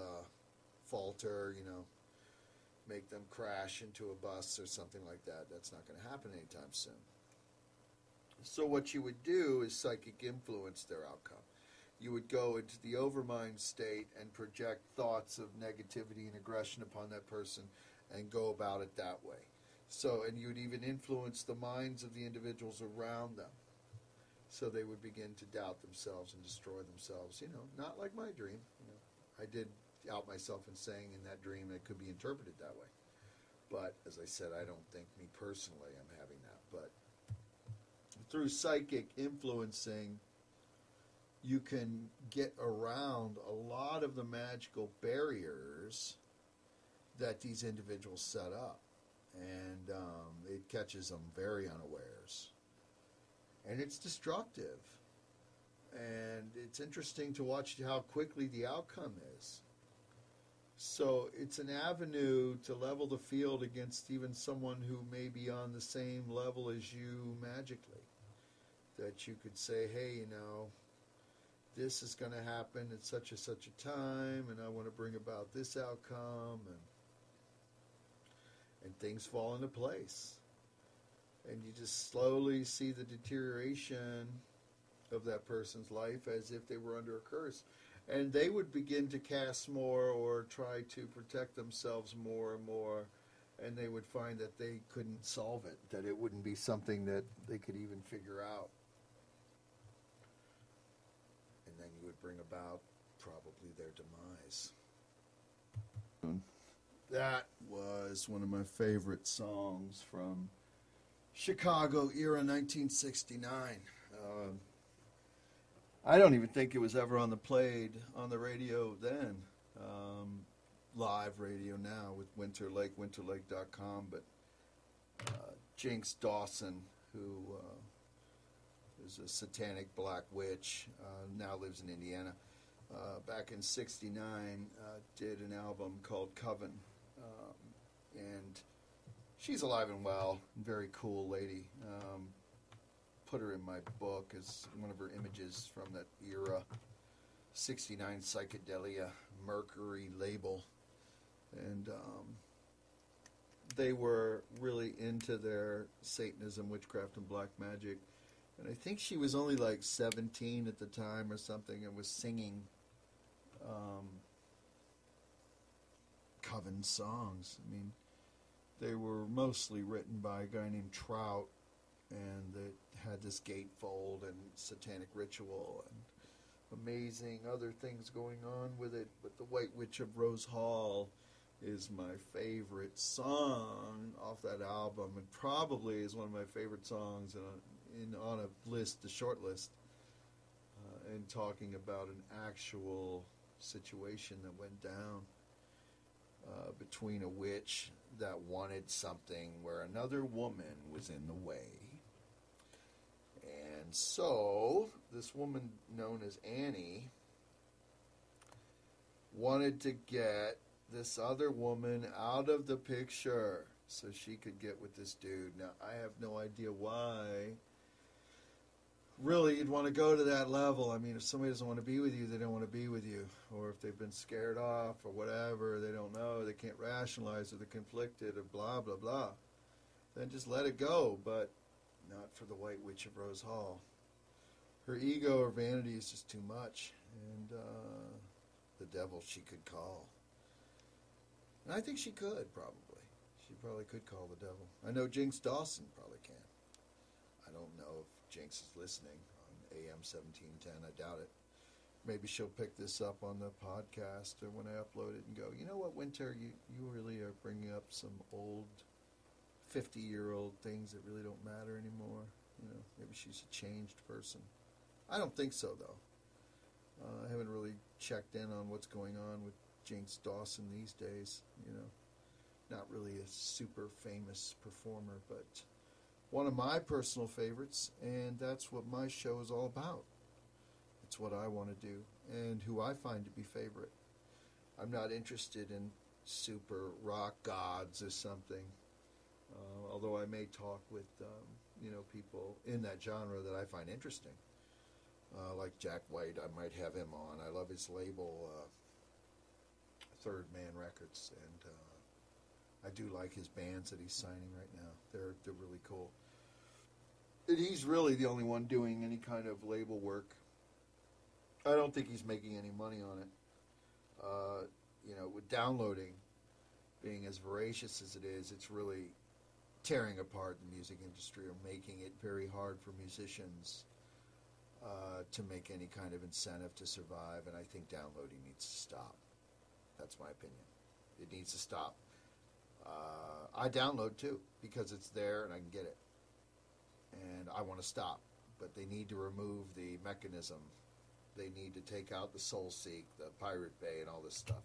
falter, make them crash into a bus or something like that. That's not going to happen anytime soon. So what you would do is psychic influence their outcome. You would go into the overmind state and project thoughts of negativity and aggression upon that person and go about it that way. So, and you would even influence the minds of the individuals around them. So they would begin to doubt themselves and destroy themselves. Not like my dream. I did out myself in saying in that dream it could be interpreted that way. But as I said, I don't think me personally I'm having that. But through psychic influencing, you can get around a lot of the magical barriers that these individuals set up. And it catches them very unawares. And it's destructive. And it's interesting to watch how quickly the outcome is. So it's an avenue to level the field against even someone who may be on the same level as you magically. That you could say, hey, this is going to happen at such a time, and I want to bring about this outcome, and things fall into place. And you just slowly see the deterioration of that person's life as if they were under a curse. And they would begin to cast more or try to protect themselves more and more, and they would find that they couldn't solve it, that it wouldn't be something that they could even figure out. And then you would bring about probably their demise. That was one of my favorite songs from Chicago era 1969. I don't even think it was ever played on the radio then. Live radio now with Winterlake, winterlake.com. But Jinx Dawson, who is a satanic black witch, now lives in Indiana, back in '69, did an album called Coven. And she's alive and well, very cool lady. Put her in my book as one of her images from that era. '69 psychedelia, Mercury label. And they were really into their Satanism, witchcraft, and black magic. And I think she was only like 17 at the time or something and was singing Coven songs. I mean, they were mostly written by a guy named Trout, and that had this gatefold and satanic ritual and amazing other things going on with it. But The White Witch of Rose Hall is my favorite song off that album, and probably is one of my favorite songs on a list, a short list, and talking about an actual situation that went down between a witch that wanted something where another woman was in the way. And so this woman known as Annie wanted to get this other woman out of the picture so she could get with this dude. Now, I have no idea why really you'd want to go to that level. I mean, if somebody doesn't want to be with you, they don't want to be with you. Or if they've been scared off or whatever, they don't know, they can't rationalize, or they're conflicted, or blah, blah, blah. Then just let it go, but not for the White Witch of Rose Hall. her ego or vanity is just too much, and the devil she could call. And I think she could, probably. She probably could call the devil. I know Jinx Dawson probably can. I don't know if Jinx is listening on AM 1710. I doubt it. Maybe she'll pick this up on the podcast or when I upload it and go, you know what, Winter, you really are bringing up some old 50-year-old things that really don't matter anymore. You know, maybe she's a changed person. I don't think so, though. I haven't really checked in on what's going on with Jinx Dawson these days, you know. Not really a super famous performer, but one of my personal favorites, and that's what my show is all about. It's what I want to do, and who I find to be favorite. I'm not interested in super rock gods or something, although I may talk with, people in that genre that I find interesting. Like Jack White, I might have him on. I love his label, Third Man Records, and I do like his bands that he's signing right now. They're really cool. And he's really the only one doing any kind of label work. I don't think he's making any money on it. With downloading being as voracious as it is, it's really tearing apart the music industry or making it very hard for musicians to make any kind of incentive to survive, and I think downloading needs to stop. That's my opinion. It needs to stop. I download too because it's there and I can get it, and I want to stop, but they need to remove the mechanism. They need to take out the SoulSeek, the Pirate Bay, and all this stuff.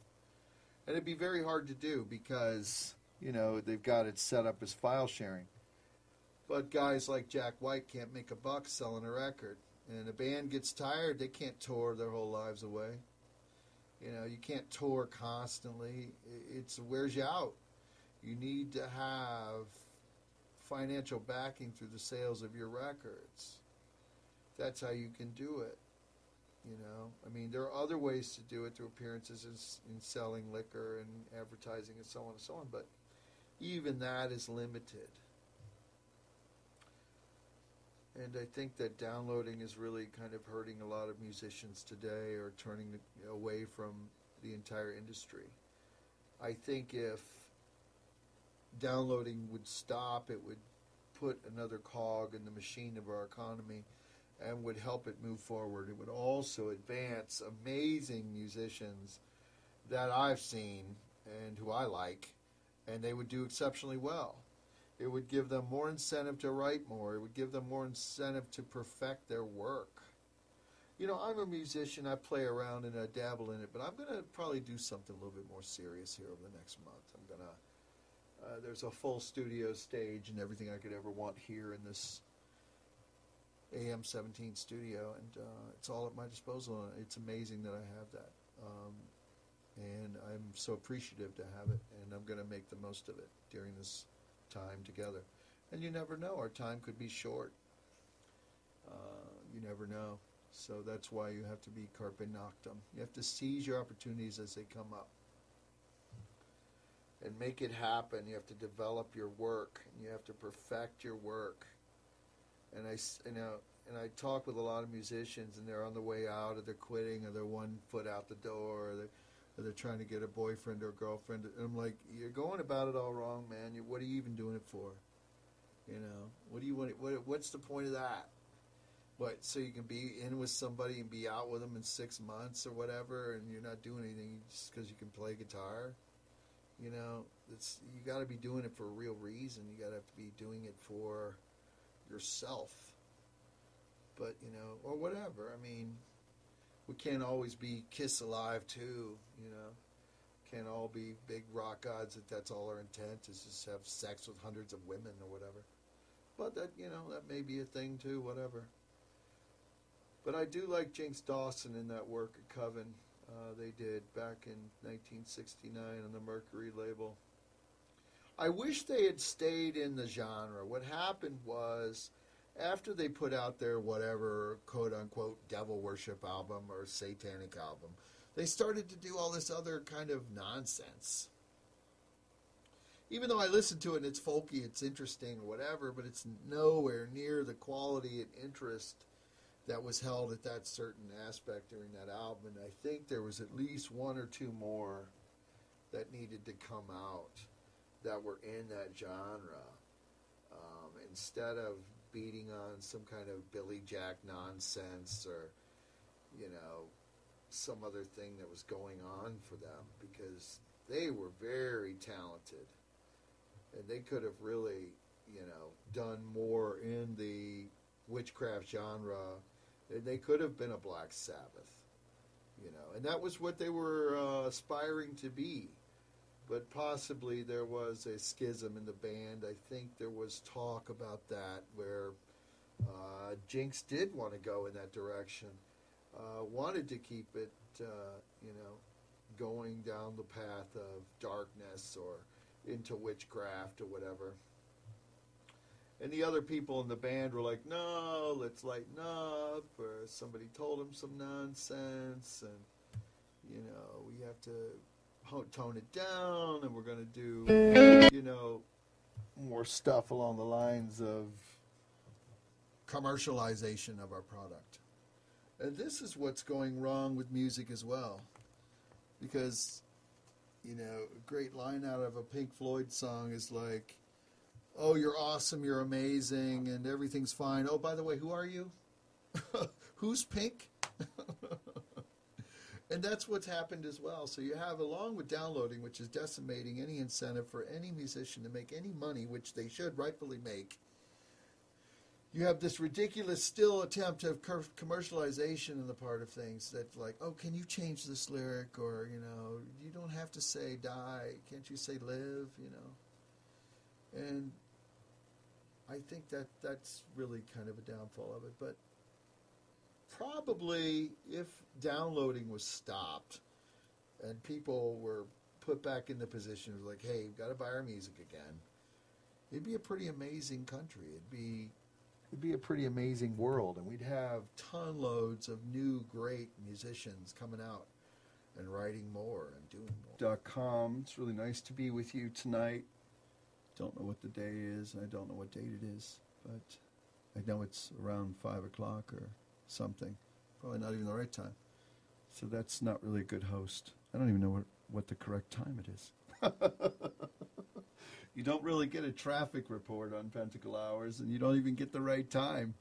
And it'd be very hard to do because, they've got it set up as file sharing. But guys like Jack White can't make a buck selling a record. And a band gets tired, they can't tour their whole lives away. You can't tour constantly. It wears you out. You need to have financial backing through the sales of your records. That's how you can do it. There are other ways to do it through appearances in selling liquor and advertising and so on and so on, but even that is limited. And I think that downloading is really kind of hurting a lot of musicians today, or turning away from the entire industry. I think if downloading would stop, it would put another cog in the machine of our economy and would help it move forward. It would also advance amazing musicians that I've seen and who I like, and they would do exceptionally well. It would give them more incentive to write more. It would give them more incentive to perfect their work. I'm a musician. I play around and I dabble in it, but I'm going to probably do something a little bit more serious here over the next month. I'm going to, there's a full studio stage and everything I could ever want here in this AM 17 studio, and it's all at my disposal. It's amazing that I have that, and I'm so appreciative to have it, and I'm going to make the most of it during this time together. And you never know, our time could be short. You never know. So that's why you have to be carpe noctem. You have to seize your opportunities as they come up and make it happen. You have to develop your work, and you have to perfect your work. And I talk with a lot of musicians, and they're on the way out, or they're quitting, or they're 1 foot out the door, or they're trying to get a boyfriend or a girlfriend. And I'm like, you're going about it all wrong, man. What are you even doing it for? What do you want? What's the point of that? What, so you can be in with somebody and be out with them in 6 months or whatever, and you're not doing anything just because you can play guitar? You got to be doing it for a real reason. You got to have to be doing it for yourself. But, or whatever. We can't always be Kiss Alive, too, Can't all be big rock gods that's all our intent is just have sex with hundreds of women or whatever. But that, that may be a thing, too, whatever. But I do like Jinx Dawson in that work at Coven they did back in 1969 on the Mercury label. I wish they had stayed in the genre. What happened was, after they put out their whatever quote-unquote devil worship album or satanic album, they started to do all this other kind of nonsense. Even though I listen to it and it's folky, it's interesting or whatever, but it's nowhere near the quality and interest that was held at that certain aspect during that album. And I think there was at least one or two more that needed to come out that were in that genre. Instead of beating on some kind of Billy Jack nonsense or, some other thing that was going on for them, because they were very talented. And they could have really, done more in the witchcraft genre. And they could have been a Black Sabbath, and that was what they were aspiring to be. But possibly there was a schism in the band. I think there was talk about that where Jinx did want to go in that direction, wanted to keep it, going down the path of darkness or into witchcraft or whatever. And the other people in the band were like, no, let's lighten up, or somebody told them some nonsense, and, we have to tone it down, and we're going to do, more stuff along the lines of commercialization of our product. And this is what's going wrong with music as well. Because, a great line out of a Pink Floyd song is like, oh, you're awesome, you're amazing, and everything's fine. Oh, by the way, who are you? Who's Pink? And that's what's happened as well. So you have, along with downloading, which is decimating any incentive for any musician to make any money, which they should rightfully make, you have this ridiculous still attempt of commercialization in the part of things that, like, oh, can you change this lyric? Or, you don't have to say die. Can't you say live, And I think that's really kind of a downfall of it. But probably if downloading was stopped and people were put back in the position of like, hey, we've got to buy our music again, it'd be a pretty amazing country. It'd be a pretty amazing world, and we'd have ton loads of new great musicians coming out and writing more and doing more. .com. It's really nice to be with you tonight. Don't know what the day is, and I don't know what date it is, but I know it's around 5 o'clock or something. Probably not even the right time. So that's not really a good host. I don't even know what the correct time it is. You don't really get a traffic report on Pentacle-Hours, and you don't even get the right time.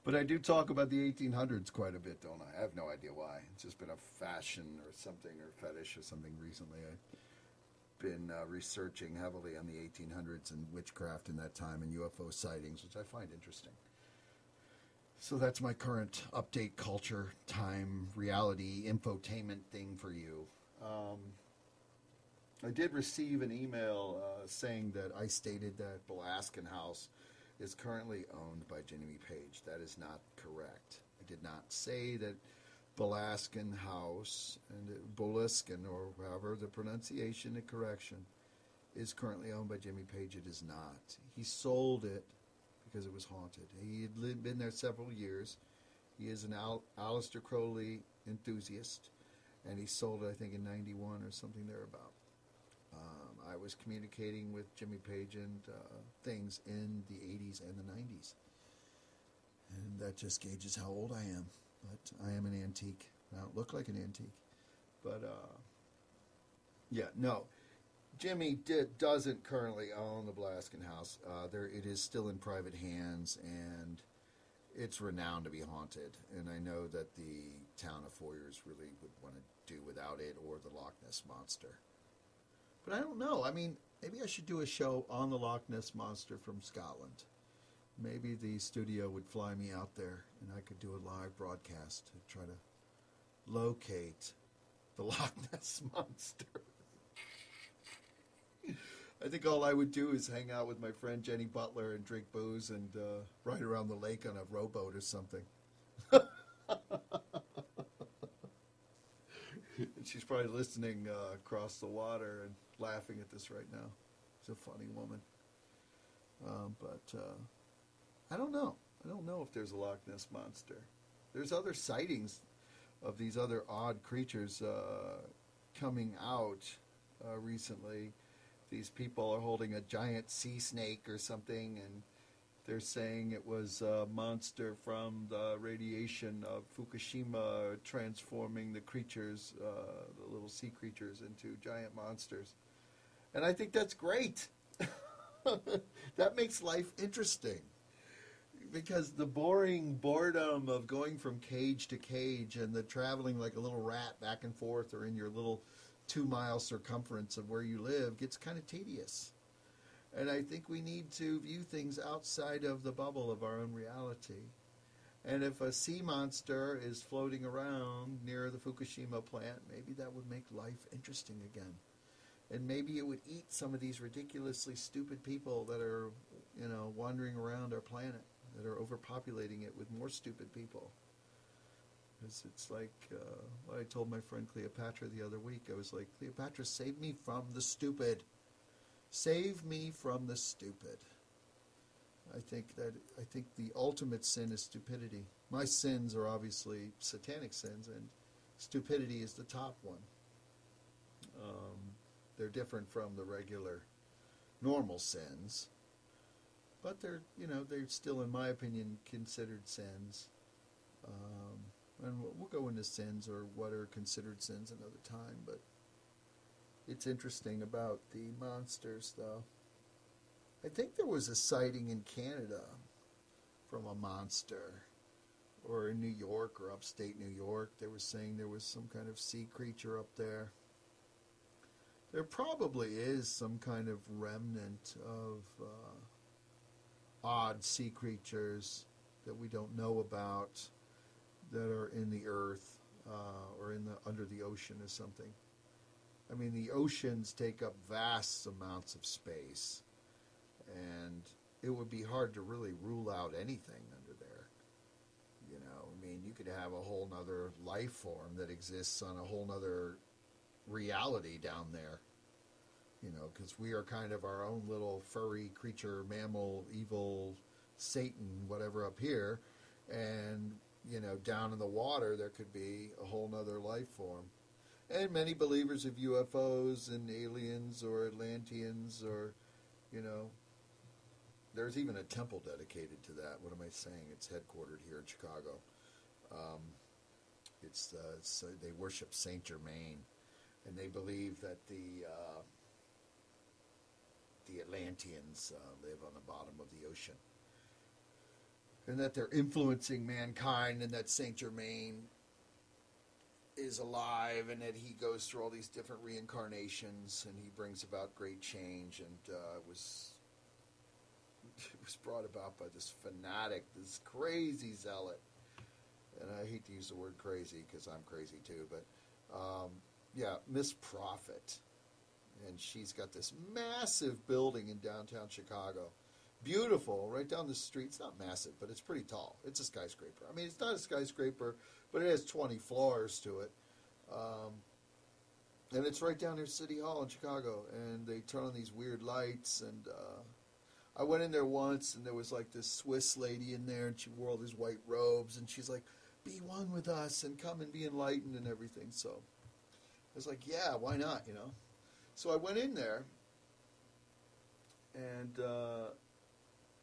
But I do talk about the 1800s quite a bit, don't I? I have no idea why. It's just been a fashion or something, or fetish or something recently. I've been researching heavily on the 1800s and witchcraft in that time and UFO sightings, which I find interesting. So that's my current update culture, time, reality, infotainment thing for you. I did receive an email saying that I stated that Belaskin House is currently owned by Jimmy Page. That is not correct. I did not say that Belaskin House, and Belaskin, or however the pronunciation and correction, is currently owned by Jimmy Page. It is not. He sold it because it was haunted. He had been there several years. He is an Aleister Crowley enthusiast, and he sold it, I think, in 91 or something thereabout. I was communicating with Jimmy Page and things in the 80s and the 90s. And that just gauges how old I am. But I am an antique. I don't look like an antique. But, yeah, no. Jimmy doesn't currently own the Belaskin House. It is still in private hands, and it's renowned to be haunted. And I know that the town of Foyers really would want to do without it, or the Loch Ness Monster. But I don't know. I mean, maybe I should do a show on the Loch Ness Monster from Scotland. Maybe the studio would fly me out there, and I could do a live broadcast to try to locate the Loch Ness Monster. I think all I would do is hang out with my friend Jenny Butler and drink booze and ride around the lake on a rowboat or something. And she's probably listening across the water and laughing at this right now. She's a funny woman. But I don't know. I don't know if there's a Loch Ness Monster. There's other sightings of these other odd creatures coming out recently. These people are holding a giant sea snake or something, and They're saying it was a monster from the radiation of Fukushima transforming the creatures, the little sea creatures, into giant monsters. And I think that's great. That makes life interesting. Because the boredom of going from cage to cage and the traveling like a little rat back and forth or in your little 2-mile circumference of where you live gets kind of tedious. And I think we need to view things outside of the bubble of our own reality. And if a sea monster is floating around near the Fukushima plant, maybe that would make life interesting again. And maybe it would eat some of these ridiculously stupid people that are, wandering around our planet, that are overpopulating it with more stupid people. Because it's like what I told my friend Cleopatra the other week. I was like, Cleopatra, save me from the stupid. Save me from the stupid. I think the ultimate sin is stupidity. My sins are obviously satanic sins, and stupidity is the top one. They're different from the regular, normal sins, but they're still, in my opinion, considered sins. And we'll go into sins or what are considered sins another time, but it's interesting about the monsters, though. I think there was a sighting in Canada from a monster, or in New York or upstate New York. They were saying there was some kind of sea creature up there. There probably is some kind of remnant of odd sea creatures that we don't know about that are in the earth or under the ocean or something. I mean, the oceans take up vast amounts of space, and it would be hard to really rule out anything under there. I mean, you could have a whole nother life form that exists on a whole nother reality down there. Because we are kind of our own little furry creature, mammal, evil, Satan, whatever up here, and, down in the water there could be a whole nother life form. And many believers of UFOs and aliens or Atlanteans or, there's even a temple dedicated to that. What am I saying? It's headquartered here in Chicago. They worship Saint Germain, and they believe that the Atlanteans live on the bottom of the ocean, and that they're influencing mankind, and that Saint Germain is alive, and that he goes through all these different reincarnations, and he brings about great change. And it was brought about by this fanatic, this crazy zealot. And I hate to use the word crazy because I'm crazy too, but Miss Prophet. And she's got this massive building in downtown Chicago. Beautiful, right down the street. It's not massive, but it's pretty tall. It's a skyscraper. I mean, it's not a skyscraper, but it has 20 floors to it. And it's right down near City Hall in Chicago. And they turn on these weird lights. And I went in there once, and there was like this Swiss lady in there, and she wore all these white robes. And she's like, be one with us and come and be enlightened and everything. So I was like, yeah, why not, So I went in there, and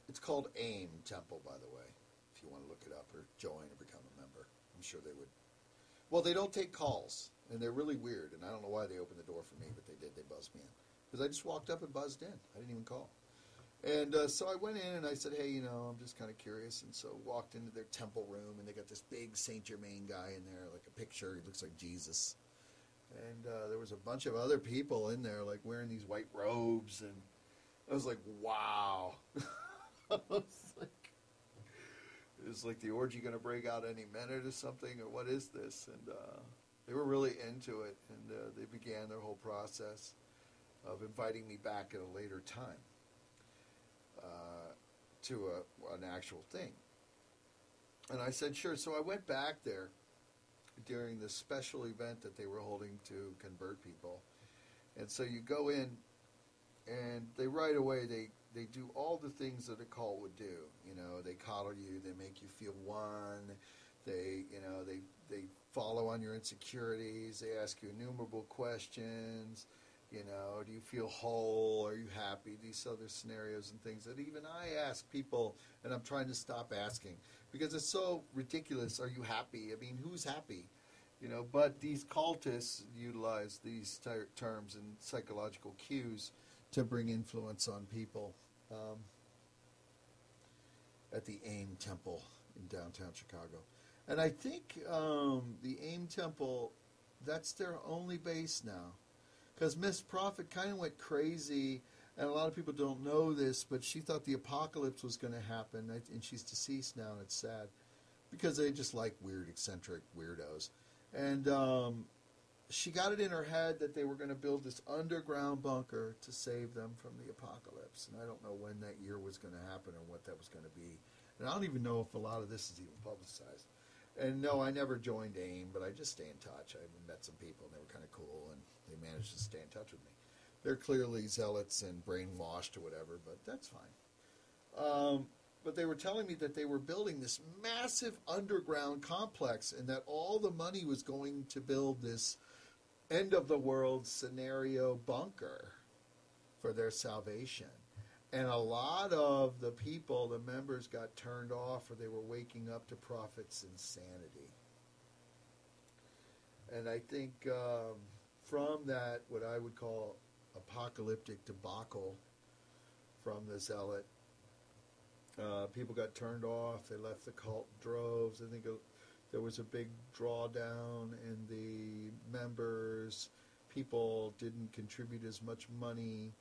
it's called AIM Temple, by the way, if you want to look it up or join or become a member. I'm sure they would. Well, they don't take calls, and they're really weird, and I don't know why they opened the door for me, but they did. They buzzed me in. Because I just walked up and buzzed in. I didn't even call. And so I went in, and I said, hey, I'm just kind of curious. And so walked into their temple room, and they got this big Saint Germain guy in there, like a picture. He looks like Jesus. And there was a bunch of other people in there, like wearing these white robes, and I was like, "Wow!" It was like the orgy going to break out any minute or something, or what is this? And they were really into it, and they began their whole process of inviting me back at a later time to an actual thing. And I said, "Sure." So I went back there during the special event that they were holding to convert people. And so you go in, and they right away, they do all the things that a cult would do. They coddle you, they make you feel one, they follow on your insecurities, they ask you innumerable questions, Do you feel whole? Are you happy? These other scenarios and things that even I ask people, and I'm trying to stop asking because it's so ridiculous. Are you happy? I mean, who's happy? But these cultists utilize these terms and psychological cues to bring influence on people. At the AIM Temple in downtown Chicago. And I think the AIM Temple, that's their only base now. Because Miss Prophet kind of went crazy, and a lot of people don't know this, but she thought the apocalypse was going to happen, and she's deceased now, and it's sad. Because they just like weird, eccentric weirdos. And she got it in her head that they were going to build this underground bunker to save them from the apocalypse. And I don't know when that year was going to happen or what that was going to be. And I don't even know if a lot of this is even publicized. And no, I never joined AIM, but I just stay in touch. I met some people, and they were kind of cool, and they managed to stay in touch with me. They're clearly zealots and brainwashed or whatever, but that's fine. But they were telling me that they were building this massive underground complex and that all the money was going to build this end-of-the-world scenario bunker for their salvation. And a lot of the people, the members, got turned off or they were waking up to Prophet's insanity. And I think from that, what I would call apocalyptic debacle from the zealot, people got turned off. They left the cult in droves. I think there was a big drawdown in the members. People didn't contribute as much money,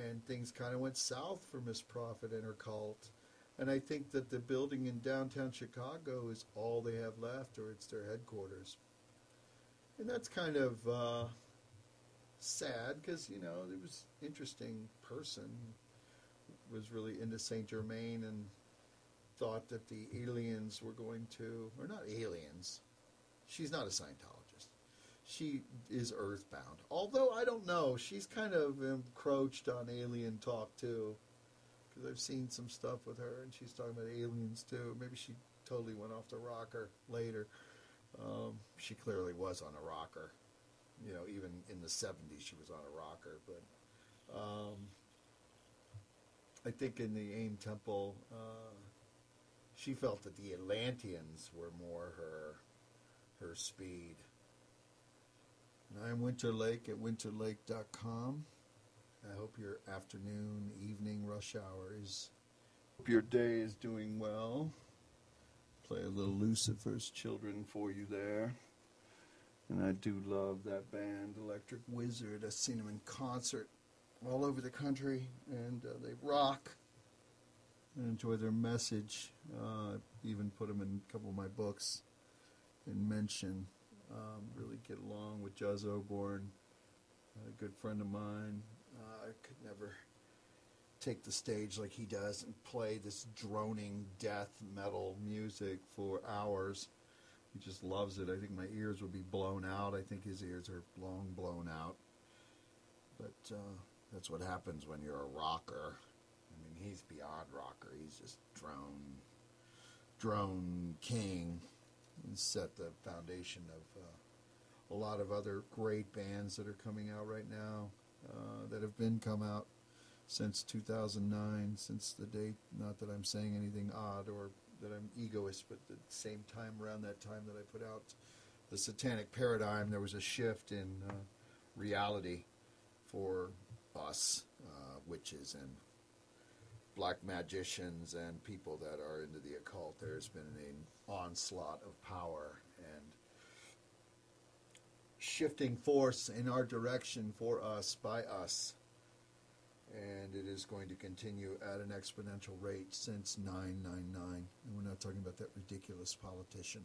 and things kind of went south for Miss Prophet and her cult. And I think that the building in downtown Chicago is all they have left, or it's their headquarters. And that's kind of sad because, there was an interesting person, was really into Saint Germain and thought that the aliens were going to, or not aliens, she's not a Scientologist. She is earthbound. Although, I don't know, she's kind of encroached on alien talk too, because I've seen some stuff with her and she's talking about aliens too. Maybe she totally went off the rocker later. She clearly was on a rocker. Even in the 70s she was on a rocker. But I think in the AIM Temple, she felt that the Atlanteans were more her speed. And I'm Winter Lake at winterlake.com. I hope your afternoon, evening, rush hour hope your day is doing well. Play a little Lucifer's Children for you there. And I do love that band, Electric Wizard. I've seen them in concert all over the country, and they rock. I enjoy their message. Even put them in a couple of my books and mention. Really get along with Juz Oborn, a good friend of mine. I could never take the stage like he does and play this droning death metal music for hours. He just loves it. I think my ears would be blown out. I think his ears are long blown out. But that's what happens when you're a rocker. I mean, he's beyond rocker. He's just drone king, and set the foundation of a lot of other great bands that are coming out right now, that have been come out since 2009, since the date. Not that I'm saying anything odd or that I'm egoist, but at the same time, around that time that I put out the Satanic Paradigm, there was a shift in reality for us, witches and black magicians and people that are into the occult. There's been an onslaught of power and shifting force in our direction for us, by us. And it is going to continue at an exponential rate since 999. And we're not talking about that ridiculous politician.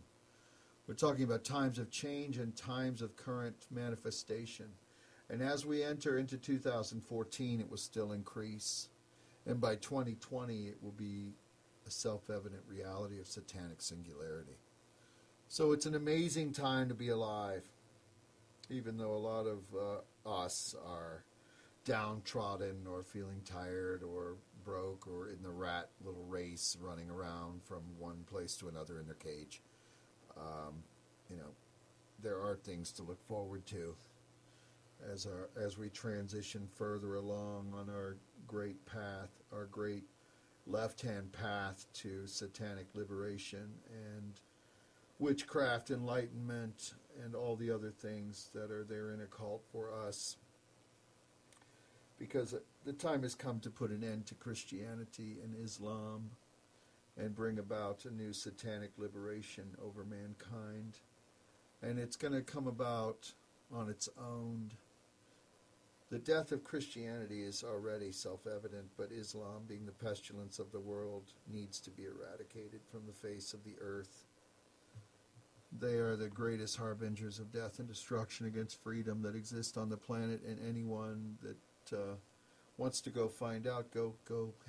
We're talking about times of change and times of current manifestation. And as we enter into 2014, it will still increase. And by 2020, it will be a self-evident reality of satanic singularity. So it's an amazing time to be alive, even though a lot of us are downtrodden or feeling tired or broke or in the rat little race running around from one place to another in their cage. There are things to look forward to. as we transition further along on our great path, our great left-hand path to satanic liberation and witchcraft, enlightenment, and all the other things that are there in occult for us. Because the time has come to put an end to Christianity and Islam and bring about a new satanic liberation over mankind. And it's going to come about on its own. The death of Christianity is already self-evident, but Islam, being the pestilence of the world, needs to be eradicated from the face of the earth. They are the greatest harbingers of death and destruction against freedom that exist on the planet, and anyone that wants to go find out, go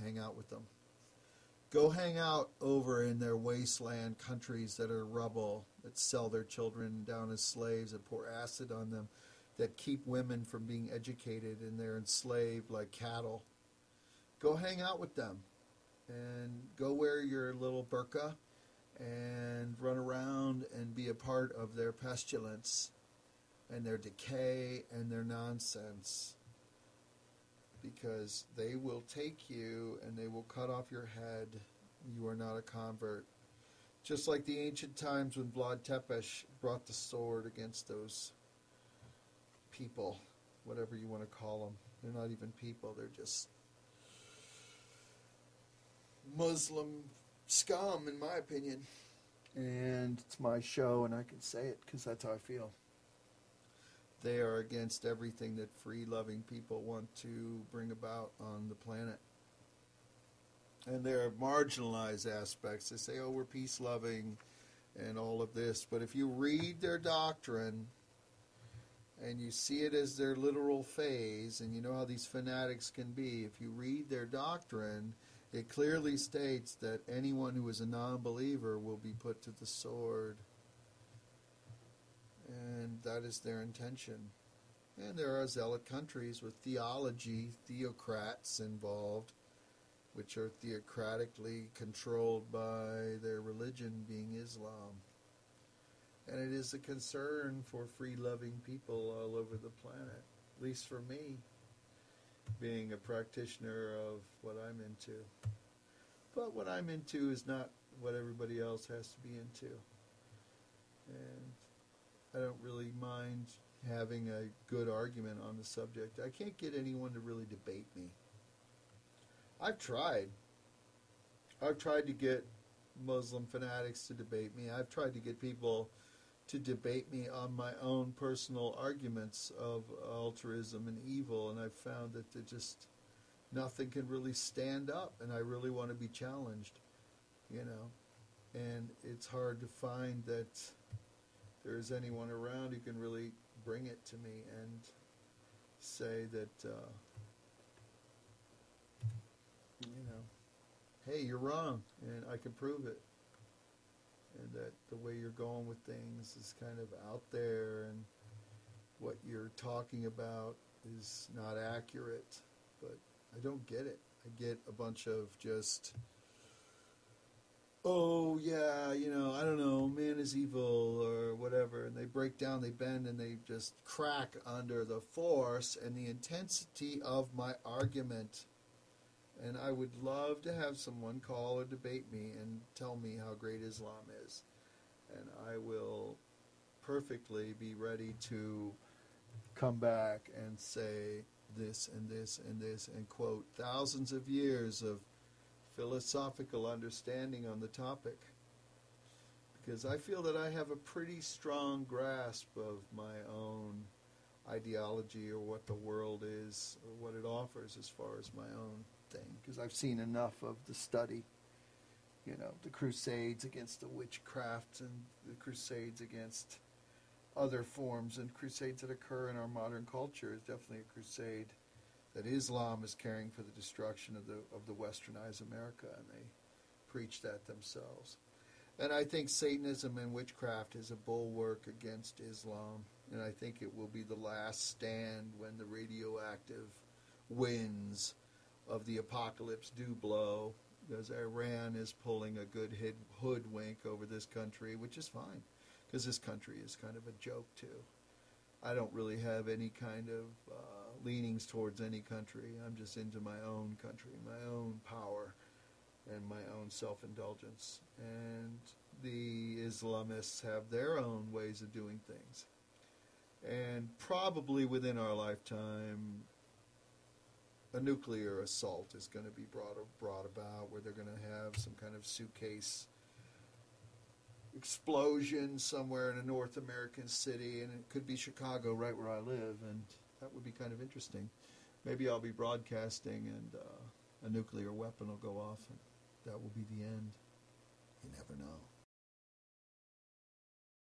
hang out with them. Go hang out over in their wasteland countries that are rubble, that sell their children down as slaves and pour acid on them, that keep women from being educated, and they're enslaved like cattle. Go hang out with them and go wear your little burqa and run around and be a part of their pestilence and their decay and their nonsense. Because they will take you and they will cut off your head. You are not a convert. Just like the ancient times when Vlad Tepes brought the sword against those people, whatever you want to call them. They're not even people. They're just Muslim scum, in my opinion. And it's my show, and I can say it because that's how I feel. They are against everything that free-loving people want to bring about on the planet. And there are marginalized aspects. They say, oh, we're peace-loving and all of this. But if you read their doctrine and you see it as their literal phase, and you know how these fanatics can be, if you read their doctrine, it clearly states that anyone who is a non-believer will be put to the sword. And that is their intention. And there are zealot countries with theology, theocrats involved, which are theocratically controlled by their religion being Islam. And it is a concern for free-loving people all over the planet, at least for me, being a practitioner of what I'm into. But what I'm into is not what everybody else has to be into. And I don't really mind having a good argument on the subject. I can't get anyone to really debate me. I've tried. I've tried to get Muslim fanatics to debate me. I've tried to get people to debate me on my own personal arguments of altruism and evil, and I've found that nothing can really stand up, and I really want to be challenged, and it's hard to find that there's anyone around who can really bring it to me and say that, hey, you're wrong, and I can prove it. And that the way you're going with things is kind of out there, and what you're talking about is not accurate. But I don't get it. I get a bunch of just, oh, yeah, I don't know, man is evil or whatever. And they break down, they bend, and they just crack under the force and the intensity of my argument. And I would love to have someone call or debate me and tell me how great Islam is. And I will perfectly be ready to come back and say this and this and this and quote thousands of years of philosophical understanding on the topic. Because I feel that I have a pretty strong grasp of my own ideology or what the world is or what it offers as far as my own thing, because I've seen enough of the study, the crusades against the witchcraft and the crusades against other forms and crusades that occur in our modern culture is definitely a crusade that Islam is carrying for the destruction of the westernized America, and they preach that themselves. And I think Satanism and witchcraft is a bulwark against Islam, and I think it will be the last stand when the radioactive winds of the apocalypse do blow, because Iran is pulling a good hoodwink over this country, which is fine, because this country is kind of a joke too. I don't really have any kind of leanings towards any country. I'm just into my own country, my own power, and my own self-indulgence. And the Islamists have their own ways of doing things. And probably within our lifetime, a nuclear assault is going to be brought about, where they're going to have some kind of suitcase explosion somewhere in a North American city, and it could be Chicago, right where I live, and that would be kind of interesting. Maybe I'll be broadcasting, and a nuclear weapon will go off, and that will be the end. You never know.